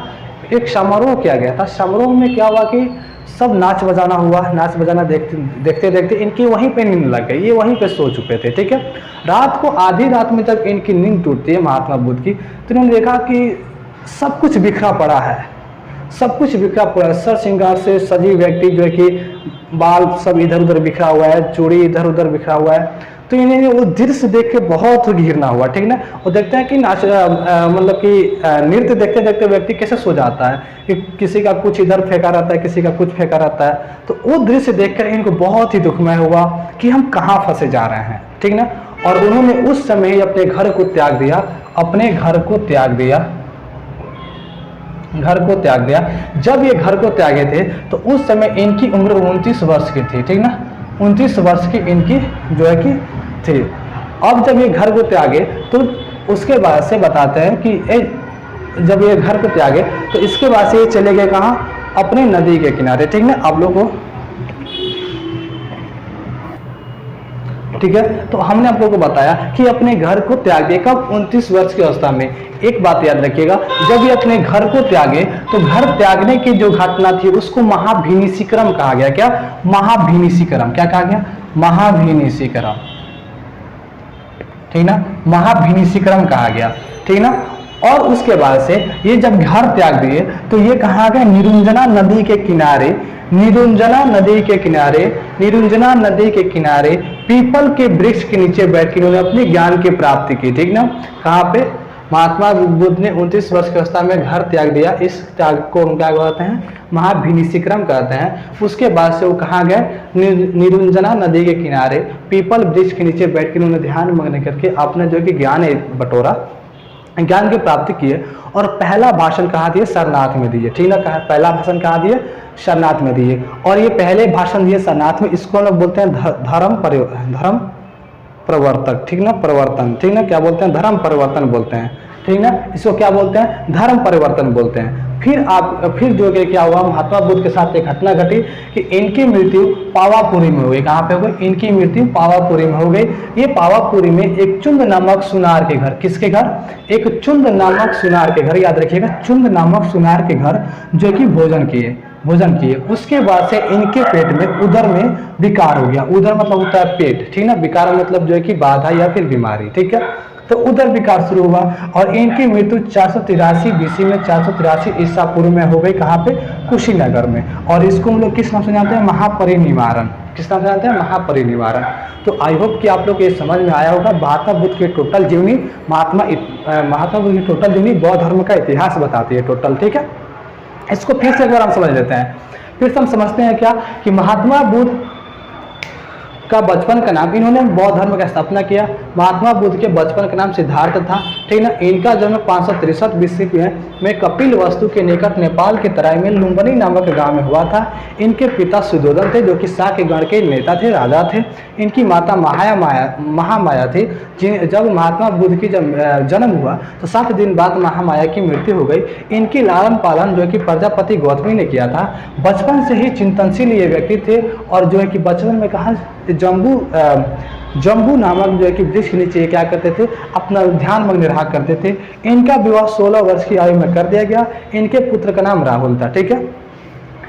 एक समारोह किया गया था। समारोह में क्या हुआ कि सब नाच बजाना हुआ। नाच बजाना देखते देखते इनकी वहीं पे नींद लग गई, ये वहीं पे सो चुके थे, ठीक है। रात को आधी रात में जब इनकी नींद टूटती है महात्मा बुद्ध की, तो इन्होंने देखा कि सब कुछ बिखरा पड़ा है, सब कुछ बिखरा पड़ा है। सर श्रृंगार से सजी व्यक्ति जो है कि बाल सब इधर उधर बिखरा हुआ है, चूड़ी इधर उधर बिखरा हुआ है। तो इन्हें वो दृश्य देख के बहुत घिरना हुआ, ठीक ना। वो देखते हैं कि मतलब कि नृत्य देखते देखते व्यक्ति कैसे सो जाता है, कि किसी का कुछ इधर फेंका रहता है, किसी का कुछ फेंका रहता है। तो वो दृश्य देखकर इनको बहुत ही दुखमय हुआ कि हम कहाँ फंसे जा रहे हैं, ठीक ना। और उन्होंने उस समय ही अपने घर को त्याग दिया, अपने घर को त्याग दिया। जब ये घर को त्यागे थे तो उस समय इनकी उम्र 29 वर्ष की थी, ठीक ना। 29 वर्ष की इनकी जो है कि थी। अब जब ये घर को त्यागे तो उसके बाद से बताते हैं कि जब ये घर को त्यागे तो इसके बाद से ये चले गए कहाँ, अपने नदी के किनारे, ठीक ना। आप लोगों को ठीक है। तो हमने आप लोगों को बताया कि अपने घर को त्यागे कब, 29 वर्ष की अवस्था में। एक बात याद रखिएगा, जब ये अपने घर को त्यागे तो घर त्यागने की जो घटना थी उसको महाभिनिशीक्रम कहा गया। क्या? महाभिनिशीक्रम। क्या कहा गया? महाभिनिशीक्रम, ठीक ना, महाभिनिशीक्रम कहा गया, ठीक ना। और उसके बाद से ये जब घर त्याग दिए तो ये कहा गया निरुंजना नदी के किनारे, निरुंजना नदी के किनारे, निरुंजना नदी के किनारे पीपल के वृक्ष के नीचे बैठ के उन्होंने अपने ज्ञान की प्राप्ति की, ठीक ना। कहाँ पे? महात्मा बुद्ध ने 29 वर्ष की अवस्था में घर त्याग दिया। इस त्याग को हम क्या कहते हैं? महाभिनिशीक्रम कहते हैं। उसके बाद से वो कहाँ गए? निरुंजना नदी के किनारे पीपल वृक्ष के नीचे बैठ के उन्होंने ध्यान मग्न करके अपना जो कि ज्ञान बटोरा, ज्ञान की प्राप्ति की है। और पहला भाषण कहाँ दिए? सारनाथ में दिए, ठीक ना। कहा पहला भाषण कहाँ दिए? सारनाथ में दिए। और ये पहले भाषण दिए सारनाथ में, इसको हम लोग बोलते हैं धर्म प्रवर्तक, ठीक ना, प्रवर्तन, ठीक ना। क्या बोलते हैं? धर्म परिवर्तन बोलते हैं, ठीक ना। इसको क्या बोलते हैं? धर्म परिवर्तन बोलते हैं। फिर जो कि क्या हुआ, महात्मा बुद्ध के साथ एक घटना घटी कि इनकी मृत्यु पावापुरी में हो गई। कहाँ पे हो गई? इनकी मृत्यु पावापुरी में हो गई। ये पावापुरी में एक चुंद नामक सुनार के घर, किसके घर? एक चुंद नामक सुनार के घर, याद रखिएगा, चुंद नामक सुनार के घर, जो कि भोजन किए। उसके बाद से इनके पेट में, उदर में विकार हो गया। उदर मतलब होता है पेट, ठीक ना। विकार मतलब जो है कि बाधा या फिर बीमारी, ठीक है। तो उदर विकार शुरू हुआ और इनकी मृत्यु 483 बीसी में, 483 ईसा पूर्व में हो गई। कहाँ पे? कुशीनगर में। और इसको हम लोग किस नाम से जानते हैं? महापरिनिवारण। किस नाम से जानते हैं? महापरिनिवारण। तो आई होप कि आप लोग को ये समझ में आया होगा। महात्मा बुद्ध की टोटल जीवनी, महात्मा बुद्ध की टोटल जीवनी बौद्ध धर्म का इतिहास बताती है टोटल, ठीक है। इसको फिर से एक बार हम समझ लेते हैं। फिर से हम समझते हैं क्या कि महात्मा बुद्ध का बचपन का नाम, इन्होंने बौद्ध धर्म का स्थापना किया। महात्मा बुद्ध के बचपन का नाम सिद्धार्थ था, ठीक ना। इनका जन्म 563 बीसी में कपिल वस्तु के निकट नेपाल के तराई में लुम्बिनी नामक गांव में हुआ था। इनके पिता सुधोधन थे, जो कि शाक्य गण के नेता थे, राजा थे। इनकी माता महामाया थी। जब महात्मा बुद्ध की जन्म हुआ तो 7 दिन बाद महामाया की मृत्यु हो गई। इनकी लालन पालन जो कि प्रजापति गौतमी ने किया था। बचपन से ही चिंतनशील ये व्यक्ति थे और जो है कि बचपन में कहा जम्बू नामक जो है कि वृक्ष के नीचे क्या करते थे? अपना ध्यान मग्न रहा करते थे। इनका विवाह 16 वर्ष की आयु में कर दिया गया। इनके पुत्र का नाम राहुल था, ठीक है।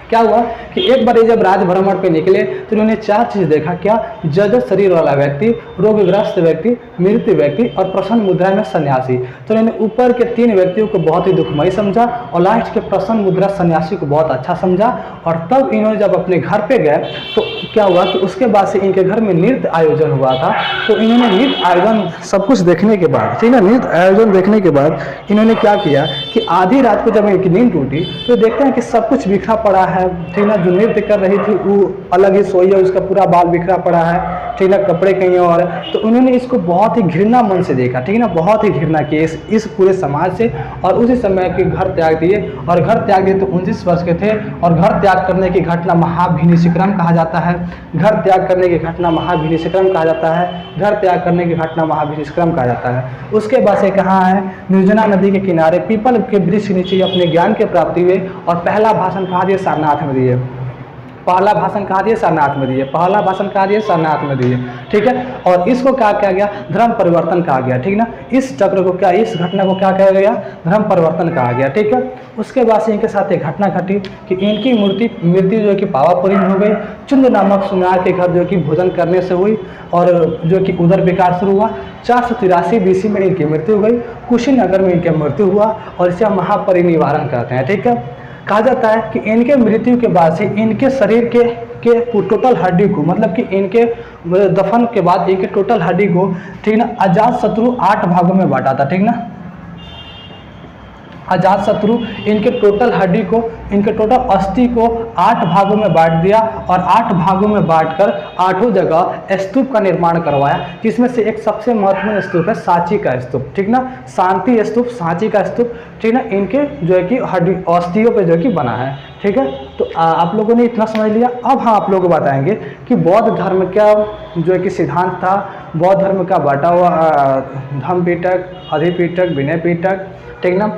क्या हुआ कि एक बार जब राज भ्रमण पे निकले तो उन्होंने 4 चीज देखा। क्या? जड़ शरीर वाला व्यक्ति, रोगग्रस्त व्यक्ति, मृत व्यक्ति और प्रसन्न मुद्रा में सन्यासी। तो उन्होंने ऊपर के 3 व्यक्तियों को बहुत ही दुखमयी समझा और लास्ट के प्रसन्न मुद्रा सन्यासी को बहुत अच्छा समझा। और तब इन्होंने जब अपने घर पे गए तो क्या हुआ कि उसके बाद से इनके घर में नृत्य आयोजन हुआ था। तो इन्होंने नृत्य आयोजन सब कुछ देखने के बाद, ठीक है, नृत्य आयोजन देखने के बाद इन्होंने क्या किया कि आधी रात को जब इनकी नींद टूटी तो देखते हैं कि सब कुछ बिखरा पड़ा है, ठीक ना। जो नृत्य कर रही थी वो अलग ही सोई है, उसका पूरा बाल बिखरा पड़ा है, ठीक ना, कपड़े कहीं और। तो उन्होंने इसको बहुत ही घृणा मन से देखा, ठीक ना, बहुत ही घृणा की इस पूरे समाज से। और उसी समय के घर त्याग दिए। और घर त्याग दिए तो 29 वर्ष के थे। और घर त्याग करने की घटना महाभिनिशीक्रम कहा जाता है। घर त्याग करने की घटना महाभिनिशीक्रम कहा जाता है। घर त्याग करने की घटना महाभिनिशीक्रम कहा जाता है। उसके बाद से कहाँ है? निर्जना नदी के किनारे पीपल के वृक्ष के नीचे अपने ज्ञान की प्राप्ति हुई। और पहला भाषण कहा दिया? सारनाथ में दिए। पहला भाषण कहा दिए? सारनाथ में दिए। पहला भाषण कहा दिए? सारनाथ में दिए, ठीक है। और इसको क्या कहा गया? धर्म परिवर्तन कहा गया, ठीक ना। इस चक्र को क्या, इस घटना को क्या कहा गया? धर्म परिवर्तन कहा गया, ठीक है। उसके बाद से इनके साथ एक घटना घटी कि इनकी मृत्यु जो कि पावापुरी में हो गई। चुंद नामक सुनार के घर जो कि भोजन करने से हुई और जो कि उदर विकार शुरू हुआ। 483 बीसी में इनकी मृत्यु हो गई। कुशीनगर में इनकी मृत्यु हुआ और इसे महापरिनिवारण कहते हैं, ठीक है। कहा जाता है कि इनके मृत्यु के बाद से इनके शरीर के टोटल हड्डी को, मतलब कि इनके दफन के बाद इनके टोटल हड्डी को, ठीक ना, अजातशत्रु 8 भागों में बांटा था, ठीक ना। अजातशत्रु इनके टोटल हड्डी को, इनके टोटल अस्थि को 8 भागों में बांट दिया और 8 भागों में बांटकर 8 जगह स्तूप का निर्माण करवाया, जिसमें से एक सबसे महत्वपूर्ण स्तूप है सांची का स्तूप, ठीक ना। शांति स्तूप, सांची का स्तूप, ठीक ना, इनके जो है कि हड्डी अस्थियों पे जो है कि बना है, ठीक है। तो आप लोगों ने इतना समझ लिया। अब हम आप लोगों को बताएंगे कि बौद्ध धर्म का जो है कि सिद्धांत था। बौद्ध धर्म का बांटा हुआ धम्म पीटक, अधिपीटक, विनय पीटक, ठीक ना।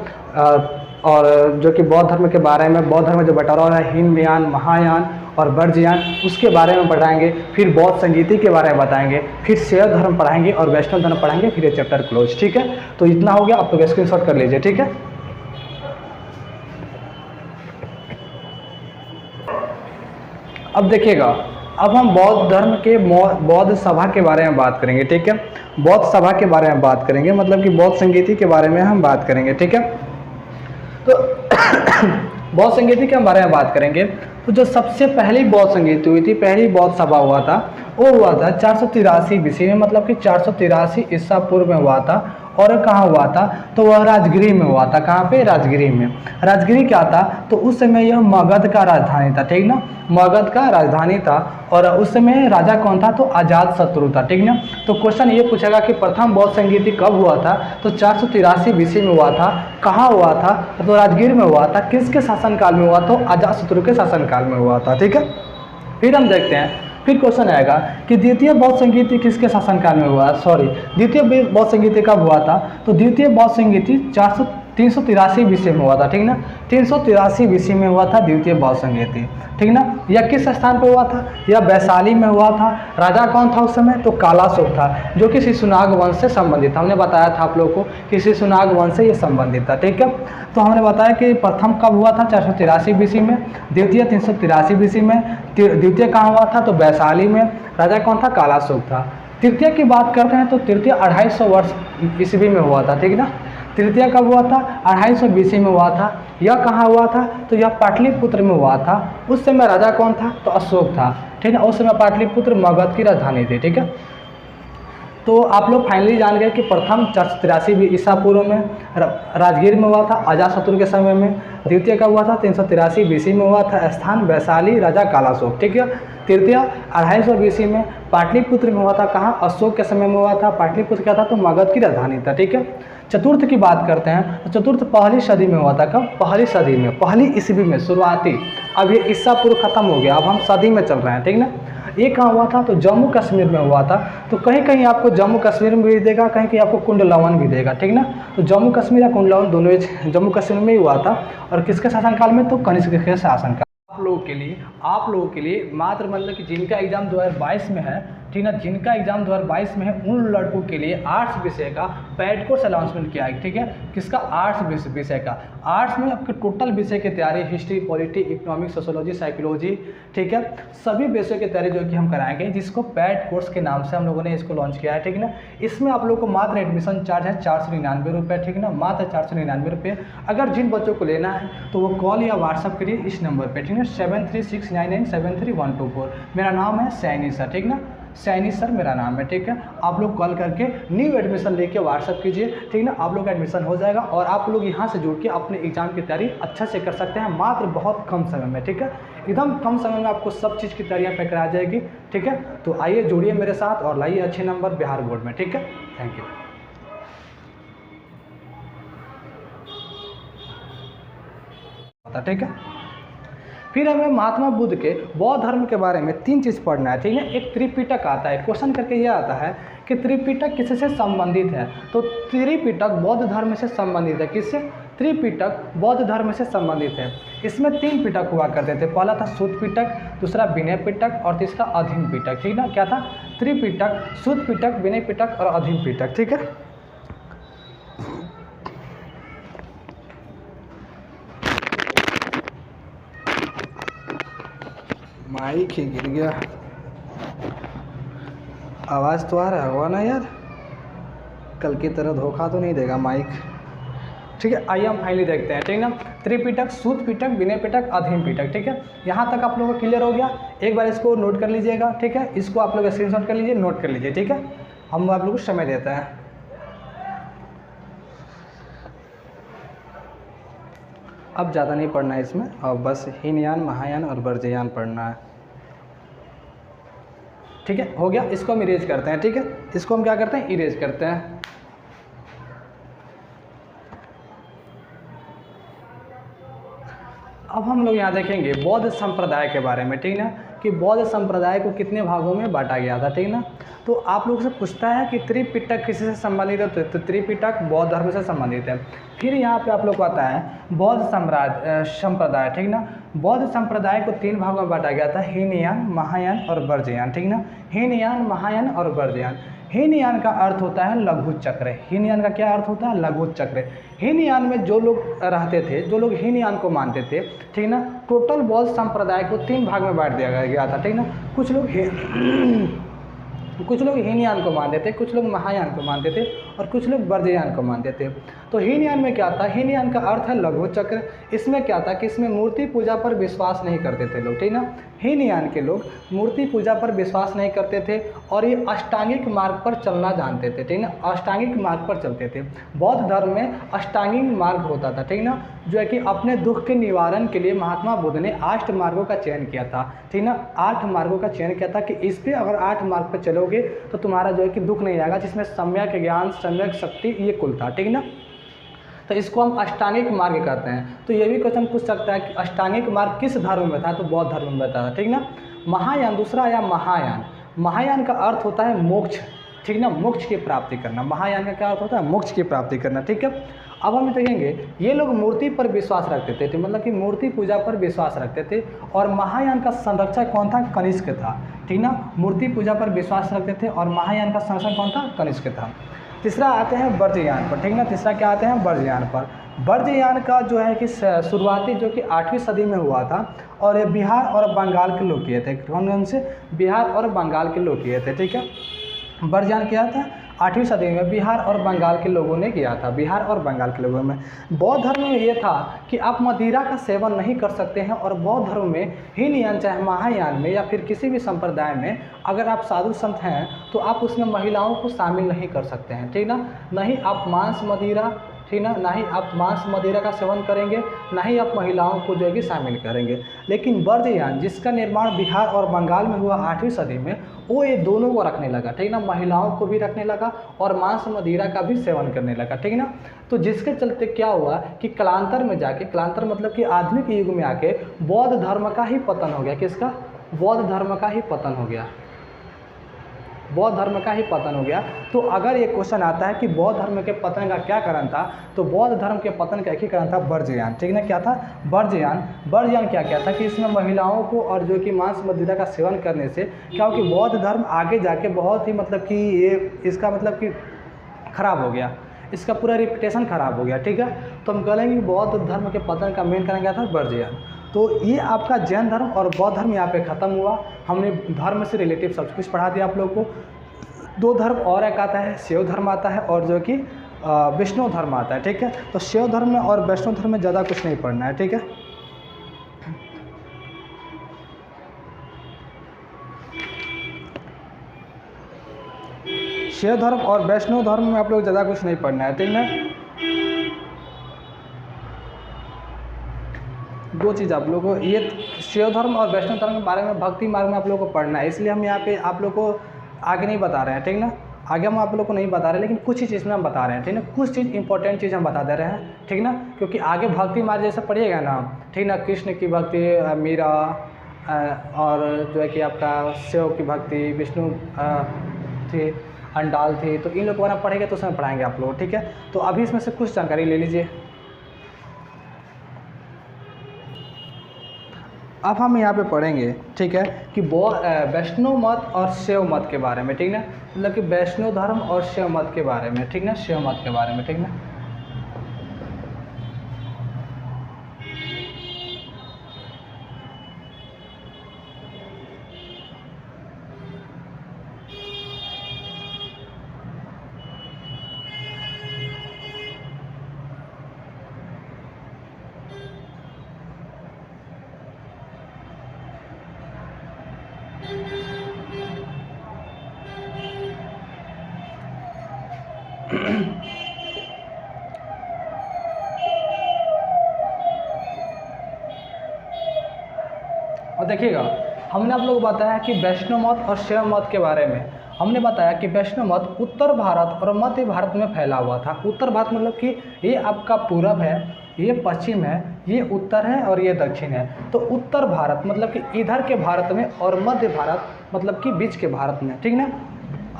और जो कि बौद्ध धर्म के बारे में, बौद्ध धर्म जो बंटवारा है हीनयान, महायान और वर्जयान उसके बारे में बताएंगे, फिर बौद्ध संगीति के बारे में बताएंगे, फिर शैव धर्म पढ़ाएंगे और वैष्णव धर्म पढ़ाएंगे, फिर ये चैप्टर क्लोज। ठीक है, तो इतना हो गया, आप लोग स्क्रीनशॉट कर लीजिए। ठीक है, अब देखिएगा, अब हम बौद्ध धर्म के बौद्ध सभा के बारे में बात करेंगे। ठीक है, बौद्ध सभा के बारे में बात करेंगे, मतलब कि बौद्ध संगीति के बारे में हम बात करेंगे। ठीक है, तो बौद्ध संगीति के बारे में बात करेंगे तो जो सबसे पहली बौद्ध संगीति हुई थी, पहली बौद्ध सभा हुआ था, वो हुआ था 483 BC में, मतलब कि 483 ईसा पूर्व में हुआ था। और कहाँ हुआ था, तो वह राजगिरी में हुआ था। कहाँ पे, राजगिरी में। राजगिरी क्या था, तो उस समय यह मगध का राजधानी था। ठीक ना, मगध का राजधानी था। और उस समय राजा कौन था, तो अजात शत्रु था। ठीक ना, तो क्वेश्चन ये पूछेगा कि प्रथम बौद्ध संगीति कब हुआ था, तो 483 BC में हुआ था। कहाँ हुआ था, तो राजगिर में हुआ था। किसके शासनकाल में हुआ, तो अजात शत्रु के शासनकाल में हुआ था। ठीक है, फिर हम देखते हैं, फिर क्वेश्चन आएगा कि द्वितीय बौद्ध संगीति किसके शासनकाल में हुआ, द्वितीय बौद्ध संगीति कब हुआ था, तो द्वितीय बौद्ध संगीति 383 BC में हुआ था। ठीक ना, 383 BC में हुआ था द्वितीय बौद्ध संगीति। ठीक ना, यह किस स्थान पर हुआ था, यह वैशाली में हुआ था। राजा कौन था उस समय, तो कालाशोक था, जो कि शिशुनाग वंश से संबंधित था। हमने बताया था आप लोगों को कि शिशुनाग वंश से ये संबंधित था। ठीक है, तो हमने बताया कि प्रथम कब हुआ था, 483 BC में, द्वितीय 383 BC में, द्वितीय कहाँ हुआ था, तो वैशाली में। राजा कौन था, कालाशोक था। तृतीय की बात करते हैं तो तृतीय 250 वर्ष ईस्वी में हुआ था। ठीक ना, तृतीय कब हुआ था, 250 BC में हुआ था। यह कहाँ हुआ था, तो यह पाटलिपुत्र में हुआ था। उस समय राजा कौन था, तो अशोक था। ठीक है, उस समय पाटलिपुत्र मगध की राजधानी थी। ठीक है, तो आप लोग फाइनली जान गए कि प्रथम 483 ईसा पूर्व में राजगीर में हुआ था, अजातशत्रु के समय में। द्वितीय कब हुआ था, 383 BC में हुआ था। स्थान वैशाली, राजा कालाशोक। ठीक है, तृतीय 250 BC में पाटलिपुत्र में हुआ था। कहाँ, अशोक के समय में हुआ था। पाटलिपुत्र क्या था, तो मगध की राजधानी था। ठीक है, चतुर्थ की बात करते हैं तो चतुर्थ पहली सदी में हुआ था। कब, पहली सदी में, पहली ईस्वी में, शुरुआती। अब ये ईसा पूर्व खत्म हो गया, अब हम सदी में चल रहे हैं। ठीक ना, ये कहाँ हुआ था, तो जम्मू कश्मीर में हुआ था। तो कहीं कहीं आपको जम्मू कश्मीर में भी देगा, कहीं कहीं आपको कुंडलवन भी देगा। ठीक ना, तो जम्मू कश्मीर या कुंडलवन दोनों जम्मू कश्मीर में ही हुआ था। और किसके शासनकाल में, तो कनिष्क के शासनकाल। आप लोगों के लिए मात्र, मतलब कि जिनका एग्जाम 2022 में है, ठीक ना, जिनका एग्जाम 2022 में है, उन लड़कों के लिए आर्ट्स विषय का पैड कोर्स अनाउंसमेंट किया है। ठीक है, किसका, आर्ट्स विषय का। आर्ट्स में आपके टोटल विषय की तैयारी, history, polity, economics, sociology, psychology, ठीक है, सभी विषयों की तैयारी जो कि हम कराएंगे, जिसको पैड कोर्स के नाम से हम लोगों ने इसको लॉन्च किया है। ठीक ना, इसमें आप लोगों को मात्र एडमिशन चार्ज है 499 रुपये। ठीक ना, मात्र 499 रुपये। अगर जिन बच्चों को लेना है तो वो कॉल या व्हाट्सअप करिए इस नंबर पर। ठीक है, 7369973124। मेरा नाम है सैनी सर। ठीक ना, सैनी सर मेरा नाम है। ठीक है, आप लोग कॉल करके न्यू एडमिशन लेके व्हाट्सअप कीजिए। ठीक ना, आप लोग का एडमिशन हो जाएगा और आप लोग यहाँ से जुड़ के अपने एग्जाम की तैयारी अच्छा से कर सकते हैं, मात्र बहुत कम समय में। ठीक है, एकदम कम समय में आपको सब चीज़ की तैयारियाँ पे करा जाएगी। ठीक है, तो आइए जुड़िए मेरे साथ और लाइए अच्छे नंबर बिहार बोर्ड में। ठीक है, थैंक यू। ठीक है, फिर हमें महात्मा बुद्ध के बौद्ध धर्म के बारे में 3 चीज़ पढ़ना है। ठीक है, एक त्रिपिटक आता है, क्वेश्चन करके ये आता है कि त्रिपिटक किससे संबंधित है, तो त्रिपिटक बौद्ध धर्म से संबंधित है। किससे, त्रिपिटक बौद्ध धर्म से संबंधित है। इसमें 3 पिटक हुआ करते थे, पहला था सूत पिटक, दूसरा विनय पिटक और तीसरा अधीन पिटक। ठीक ना, क्या था, त्रिपिटक, सूत पिटक, विनय पिटक और अधीन पिटक। ठीक है, माइक ही गिर गया, आवाज़ तो आ रहा होगा ना यार, कल की तरह धोखा तो नहीं देगा माइक। ठीक है, आइए हम फाइनली देखते हैं। ठीक ना, त्रिपिटक, सूत पिटक, विनय पिटक, अधीन पिटक। ठीक है, यहाँ तक आप लोगों को क्लियर हो गया। एक बार इसको नोट कर लीजिएगा। ठीक है, इसको आप लोग स्क्रीनशॉट कर लीजिए, नोट कर लीजिए। ठीक है, हम आप लोगों को समय देते हैं। अब ज़्यादा नहीं पढ़ना है इसमें, और बस हीनयान, महायान और वर्जयान पढ़ना है। ठीक है, हो गया, इसको हम इरेज करते हैं। ठीक है, इसको हम क्या करते हैं, इरेज करते हैं। अब हम लोग यहाँ देखेंगे बौद्ध संप्रदाय के बारे में। ठीक ना, कि बौद्ध संप्रदाय को कितने भागों में बांटा गया था। ठीक ना, तो आप लोग से पूछता है कि त्रिपिटक किसी से संबंधित है, तो त्रिपिटक बौद्ध धर्म से संबंधित है। फिर यहाँ पे आप लोग को आता है बौद्ध संप्रदाय। ठीक ना, बौद्ध संप्रदाय को 3 भागों में बांटा गया था, हीनयान, महायान और वर्जयान, ठीक ना। हीनयान, महायान और वर्जयान। हीनयान का अर्थ होता है लघु चक्र। हीनयान का क्या अर्थ होता है? लघु चक्र। हीनयान में जो लोग रहते थे, जो लोग हीनयान को मानते थे, ठीक ना, टोटल बौद्ध संप्रदाय को 3 भाग में बांट दिया गया था, ठीक ना। कुछ लोग हीनयान को मानते थे, कुछ लोग महायान को मानते थे और कुछ लोग वर्जयान को मानते थे। तो हीनयान में क्या था? हीनयान का अर्थ है लघु चक्र। इसमें क्या था कि इसमें मूर्ति पूजा पर विश्वास नहीं करते थे लोग, ठीक ना। हीनयान के लोग मूर्ति पूजा पर विश्वास नहीं करते थे और ये अष्टांगिक मार्ग पर चलना जानते थे, ठीक ना। अष्टांगिक मार्ग पर चलते थे। बौद्ध धर्म में अष्टांगिक मार्ग होता था, ठीक ना, जो है कि अपने दुख के निवारण के लिए महात्मा बुद्ध ने 8 मार्गों का चयन किया था, ठीक ना। 8 मार्गों का चयन किया था कि इस पे अगर 8 मार्ग पर चलोगे तो तुम्हारा जो है कि दुख नहीं आएगा, जिसमें सम्यक ज्ञान, सम्यक शक्ति, ये कुल था, ठीक ना। तो इसको हम अष्टांगिक मार्ग कहते हैं। तो ये भी क्वेश्चन पूछ सकता है कि अष्टांगिक मार्ग किस धर्म में था? तो बौद्ध धर्म में था, ठीक ना। महायान, दूसरा आया महायान। महायान का अर्थ होता है मोक्ष, ठीक ना, मोक्ष की प्राप्ति करना। महायान का क्या अर्थ होता है? मोक्ष की प्राप्ति करना, ठीक है। अब हम देखेंगे ये लोग मूर्ति पर विश्वास रखते थे, मतलब कि मूर्ति पूजा पर विश्वास रखते थे। और महायान का संरक्षक कौन था? कनिष्क था, ठीक ना। मूर्ति पूजा पर विश्वास रखते थे और महायान का संरक्षक कौन था? कनिष्क था। तीसरा आते हैं वर्जयान पर, ठीक ना। तीसरा क्या आते हैं? वर्जयान पर। वर्जयान का जो है कि शुरुआती जो कि 8वीं सदी में हुआ था और ये बिहार और बंगाल के लोग किए थे। कौन से? बिहार और बंगाल के लोग किए थे, ठीक है। वर्जयान किया था 8वीं सदी में, बिहार और बंगाल के लोगों ने किया था, बिहार और बंगाल के लोगों में। बौद्ध धर्म में ये था कि आप मदिरा का सेवन नहीं कर सकते हैं और बौद्ध धर्म में हीनयान चाहे महायान में या फिर किसी भी संप्रदाय में अगर आप साधु संत हैं तो आप उसमें महिलाओं को शामिल नहीं कर सकते हैं, ठीक ना। नहीं आप मांस मदिरा, ठीक ना, ना ही आप मांस मदिरा का सेवन करेंगे, ना ही आप महिलाओं को जो है कि शामिल करेंगे। लेकिन वर्जयान जिसका निर्माण बिहार और बंगाल में हुआ 8वीं सदी में, वो ये दोनों को रखने लगा, ठीक ना। महिलाओं को भी रखने लगा और मांस मदिरा का भी सेवन करने लगा, ठीक ना। तो जिसके चलते क्या हुआ कि कालांतर में जाके, कालांतर मतलब कि आधुनिक युग में आके बौद्ध धर्म का ही पतन हो गया। किसका? बौद्ध धर्म का ही पतन हो गया। बौद्ध धर्म का ही पतन हो गया। तो अगर ये क्वेश्चन आता है कि बौद्ध धर्म के पतन का क्या कारण था, तो बौद्ध धर्म के पतन का एक ही कारण था, वर्जयान, ठीक ना। क्या था? वर्जयान। वर्जयान क्या था कि इसमें महिलाओं को और जो कि मांस मदिरा का सेवन करने से क्या हो कि बौद्ध धर्म आगे जाके बहुत ही मतलब कि ये इसका मतलब कि खराब हो गया, इसका पूरा रिपुटेशन खराब हो गया, ठीक है। तो हम कहेंगे बौद्ध धर्म के पतन का मेन कारण क्या था? वर्जयान। तो ये आपका जैन धर्म और बौद्ध धर्म यहाँ पे ख़त्म हुआ। हमने धर्म से रिलेटिव सब कुछ पढ़ा दिया आप लोगों को। 2 धर्म और एक आता है, शैव धर्म आता है और जो कि वैष्णव धर्म आता है, ठीक है। तो शैव धर्म में और वैष्णव धर्म में ज़्यादा कुछ नहीं पढ़ना है, ठीक है। शैव धर्म और वैष्णव धर्म में आप लोग ज़्यादा कुछ नहीं पढ़ना है, ठीक ना। 2 चीज़ आप लोगों को, ये शैव धर्म और वैष्णव धर्म के बारे में भक्ति मार्ग में आप लोगों को पढ़ना है, इसलिए हम यहाँ पे आप लोगों को आगे नहीं बता रहे हैं, ठीक ना। आगे हम आप लोग को नहीं बता रहे, लेकिन कुछ ही चीज़ में हम बता रहे हैं, ठीक ना। कुछ चीज़ इंपॉर्टेंट चीज़ हम बता दे रहे हैं, ठीक ना, क्योंकि आगे भक्ति मार्ग जैसे पढ़िएगा ना, ठीक ना, कृष्ण की भक्ति, मीरा और जो है कि आपका शिव की भक्ति, विष्णु थी, अंडाल थी, तो इन लोग को पढ़ेंगे तो उसमें पढ़ाएंगे आप लोग, ठीक है। तो अभी इसमें से कुछ जानकारी ले लीजिए। अब हम यहाँ पे पढ़ेंगे, ठीक है, कि वैष्णव मत और शैव मत के बारे में, ठीक ना, मतलब कि वैष्णव धर्म और शैव मत के बारे में, ठीक ना, शैव मत के बारे में, ठीक ना। और देखिएगा, हमने आप लोग को बताया कि वैष्णव मत और शैव मत के बारे में हमने बताया कि वैष्णव मत उत्तर भारत और मध्य भारत में फैला हुआ था। उत्तर भारत मतलब कि ये आपका पूरब है, ये पश्चिम है, ये उत्तर है और ये दक्षिण है। तो उत्तर भारत मतलब कि इधर के भारत में और मध्य भारत मतलब कि बीच के भारत में, ठीक ना।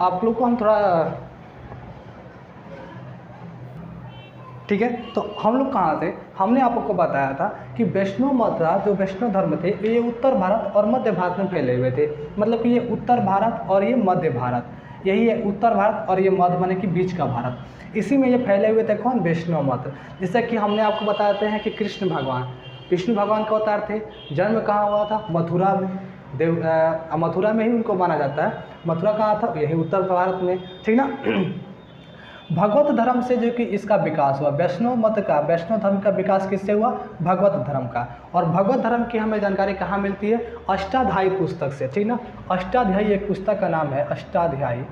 आप लोग को हम थोड़ा ठीक है। तो हम लोग कहाँ थे, हमने आपको बताया था कि वैष्णव मत जो वैष्णव धर्म थे ये उत्तर भारत और मध्य भारत में फैले हुए थे। मतलब कि ये उत्तर भारत और ये मध्य भारत, यही है उत्तर भारत और ये मध्य माने कि बीच का भारत, इसी में ये फैले हुए थे। कौन? वैष्णव मत। जैसे कि हमने आपको बताते हैं कि कृष्ण भगवान, विष्णु भगवान का अवतार थे। जन्म कहाँ हुआ था? मथुरा में। मथुरा में ही उनको माना जाता है। मथुरा कहाँ था? यही उत्तर भारत में, ठीक ना। भगवत धर्म से जो कि इसका विकास हुआ, वैष्णव मत का, वैष्णव धर्म का विकास किससे हुआ? भगवत धर्म का। और भगवत धर्म की हमें जानकारी कहाँ मिलती है? अष्टाध्यायी पुस्तक से, ठीक ना। अष्टाध्यायी एक पुस्तक का नाम है, अष्टाध्यायी,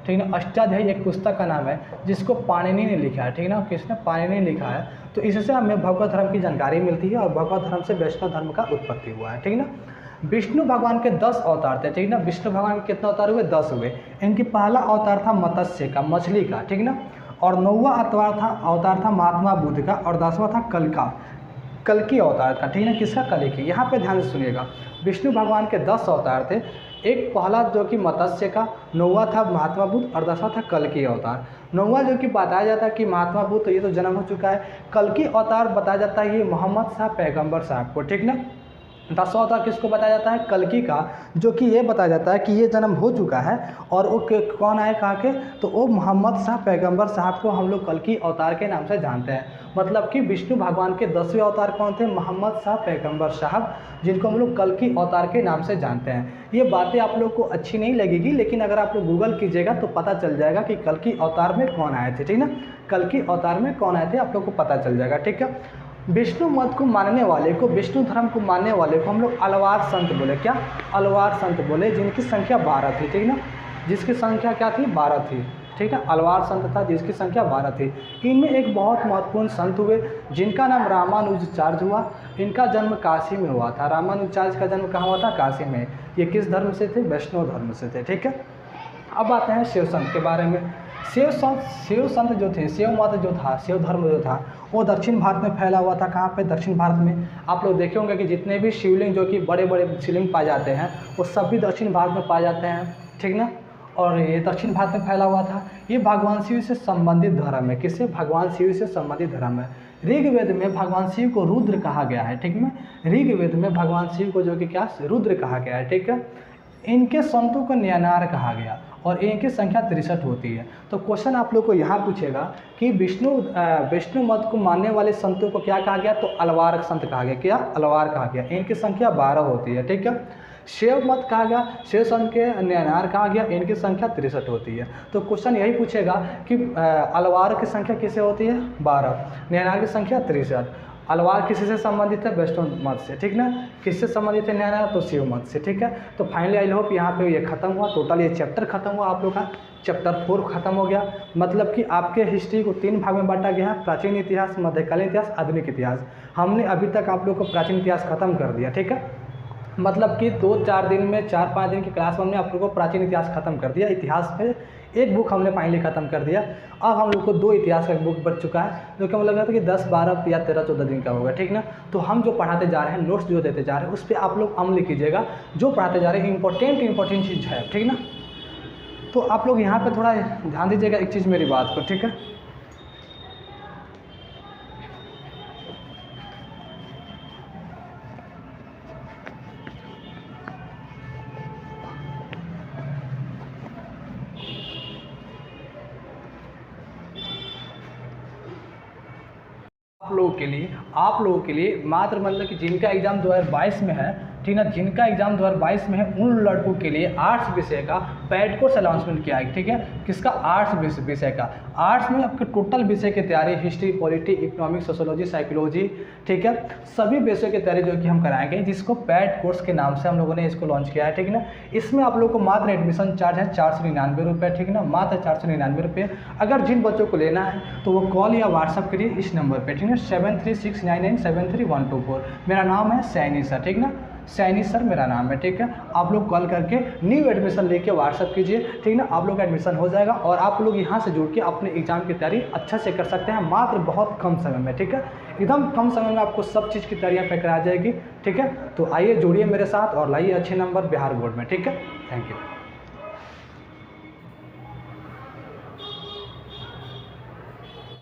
ठीक ना। अष्टाध्यायी एक पुस्तक का नाम है जिसको पाणिनि ने लिखा है, ठीक ना। किसने? पाणिनि ने लिखा है। तो इससे हमें भगवत धर्म की जानकारी मिलती है और भगवत धर्म से वैष्णव धर्म का उत्पत्ति हुआ है, ठीक ना। विष्णु भगवान के 10 अवतार थे, ठीक ना। विष्णु भगवान के कितने अवतार हुए? 10 हुए। इनकी पहला अवतार था मत्स्य का, मछली का, ठीक ना। और 9वां अवतार था महात्मा बुद्ध का, और 10वां था कल्कि अवतार का, ठीक ना। किसका? कल्कि। यहाँ पे ध्यान से सुनिएगा, विष्णु भगवान के 10 अवतार थे। एक पहला जो कि मत्स्य का, 9वां था महात्मा बुद्ध और 10वां था कल्कि अवतार। 9वां जो कि बताया जाता है कि महात्मा बुद्ध, तो ये तो जन्म हो चुका है। कल्कि अवतार बताया जाता है ये मोहम्मद शाह पैगंबर साहब को, ठीक ना। 10वां अवतार किसको बताया जाता है? कल्कि का, जो कि ये बताया जाता है कि ये जन्म हो चुका है। और वो कौन आए कहाँ के? तो वो मोहम्मद शाह पैगंबर साहब को हम लोग कल्कि अवतार के नाम से जानते हैं। मतलब कि विष्णु भगवान के 10वें अवतार कौन थे? मोहम्मद शाह पैगंबर साहब, जिनको हम लोग कल्कि अवतार के नाम से जानते हैं। ये बातें आप लोग को अच्छी नहीं लगेगी, लेकिन अगर आप लोग गूगल कीजिएगा तो पता चल जाएगा कि कल्कि अवतार में कौन आए थे, ठीक ना। कल्कि अवतार में कौन आए थे आप लोग को पता चल जाएगा, ठीक है। विष्णु मत को मानने वाले को, विष्णु धर्म को मानने वाले को हम लोग अलवार संत बोले। क्या? अलवार संत बोले, जिनकी संख्या 12 थी, ठीक ना। जिसकी संख्या क्या थी? 12 थी, ठीक है। अलवार संत था जिसकी संख्या 12 थी। इनमें एक बहुत महत्वपूर्ण संत हुए जिनका नाम रामानुजाचार्य हुआ। इनका जन्म काशी में हुआ था। रामानुजाचार्य का जन्म कहाँ हुआ था? काशी में। ये किस धर्म से थे? वैष्णव धर्म से थे, ठीक है। अब आते हैं शिव संत के बारे में। शिव संत जो थे, शिव मत जो था, शिव धर्म जो था, वो दक्षिण भारत में फैला हुआ था। कहाँ पे? दक्षिण भारत में। आप लोग देखे होंगे कि जितने भी शिवलिंग जो कि बड़े बड़े शिवलिंग पाए जाते हैं वो सब भी दक्षिण भारत में पाए जाते हैं, ठीक ना। और ये दक्षिण भारत में फैला हुआ था। ये भगवान शिव से संबंधित धर्म है। किससे? भगवान शिव से संबंधित धर्म है। ऋग्वेद में भगवान शिव को रुद्र कहा गया है, ठीक है। ऋग्वेद में भगवान शिव को जो कि क्या? रुद्र कहा गया है, ठीक है। इनके संतों को न्यानार कहा गया और इनकी संख्या 63 होती है। तो क्वेश्चन आप लोग को यहाँ पूछेगा कि विष्णु मत को मानने वाले संतों को क्या कहा गया? तो अलवार संत कहा गया। क्या? अलवार कहा गया। इनकी संख्या 12 होती है, ठीक है। शिव मत कहा गया, शिव संत के न्यानार कहा गया, इनकी संख्या 63 होती है। तो क्वेश्चन यही पूछेगा कि अलवार की संख्या किससे होती है? 12, न्यानार की संख्या 63। अलवार किसी से संबंधित है? वैष्णव मत से, ठीक ना। किससे संबंधित है न्यानार? तो शिव मत से, ठीक है। तो फाइनली आई होप यहाँ पे ये खत्म हुआ। टोटल ये चैप्टर खत्म हुआ आप लोग का। चैप्टर 4 खत्म हो गया। मतलब कि आपके हिस्ट्री को 3 भाग में बांटा गया है, प्राचीन इतिहास, मध्यकालीन इतिहास, आधुनिक इतिहास। हमने अभी तक आप लोग को प्राचीन इतिहास खत्म कर दिया, ठीक है। मतलब कि 2-4 दिन में, 4-5 दिन की क्लास में हमने आप लोगों को प्राचीन इतिहास खत्म कर दिया। इतिहास पे एक बुक हमने फाइनली खत्म कर दिया। अब हम लोग को 2 इतिहास का बुक बच चुका है, जो कि हमें लग रहा था कि 10, 12 या 13, 14 दिन का होगा, ठीक ना। तो हम जो पढ़ाते जा रहे हैं, नोट्स जो देते जा रहे हैं, उस पर आप लोग अमल कीजिएगा। जो पढ़ाते जा रहे हैं इंपॉर्टेंट चीज़ है, ठीक ना। तो आप लोग यहाँ पर थोड़ा ध्यान दीजिएगा एक चीज़ मेरी बात को, ठीक है। आप लोगों के लिए मात्र मतलब कि जिनका एग्ज़ाम 2022 में है, ठीक ना, जिनका एग्जाम 2022 में है, उन लड़कों के लिए आर्ट्स विषय का पैड कोर्स अनाउंसमेंट किया है, ठीक है। किसका? आर्ट्स विषय का। आर्ट्स में आपके टोटल विषय की तैयारी, history, polity, economics, sociology, psychology, ठीक है, सभी विषयों की तैयारी जो कि हम कराएंगे, जिसको पैड कोर्स के नाम से हम लोगों ने इसको लॉन्च किया है, ठीक है ना। इसमें आप लोगों को मात्र एडमिशन चार्ज है 499 रुपये, ठीक है ना, मात्र 499 रुपये। अगर जिन बच्चों को लेना है तो वो कॉल या व्हाट्सअप करिए इस नंबर पर, ठीक है, 7369973124। मेरा नाम है सैनी सर, ठीक ना, सैनी सर मेरा नाम है, ठीक है। आप लोग कॉल करके न्यू एडमिशन लेके व्हाट्सअप कीजिए, ठीक ना, आप लोग का एडमिशन हो जाएगा और आप लोग यहाँ से जुड़ के अपने एग्जाम की तैयारी अच्छा से कर सकते हैं, मात्र बहुत कम समय में, ठीक है। एकदम कम समय में आपको सब चीज़ की तैयारियाँ पे करा जाएगी, ठीक है। तो आइए जुड़िए मेरे साथ और लाइए अच्छे नंबर बिहार बोर्ड में, ठीक है। Thank you.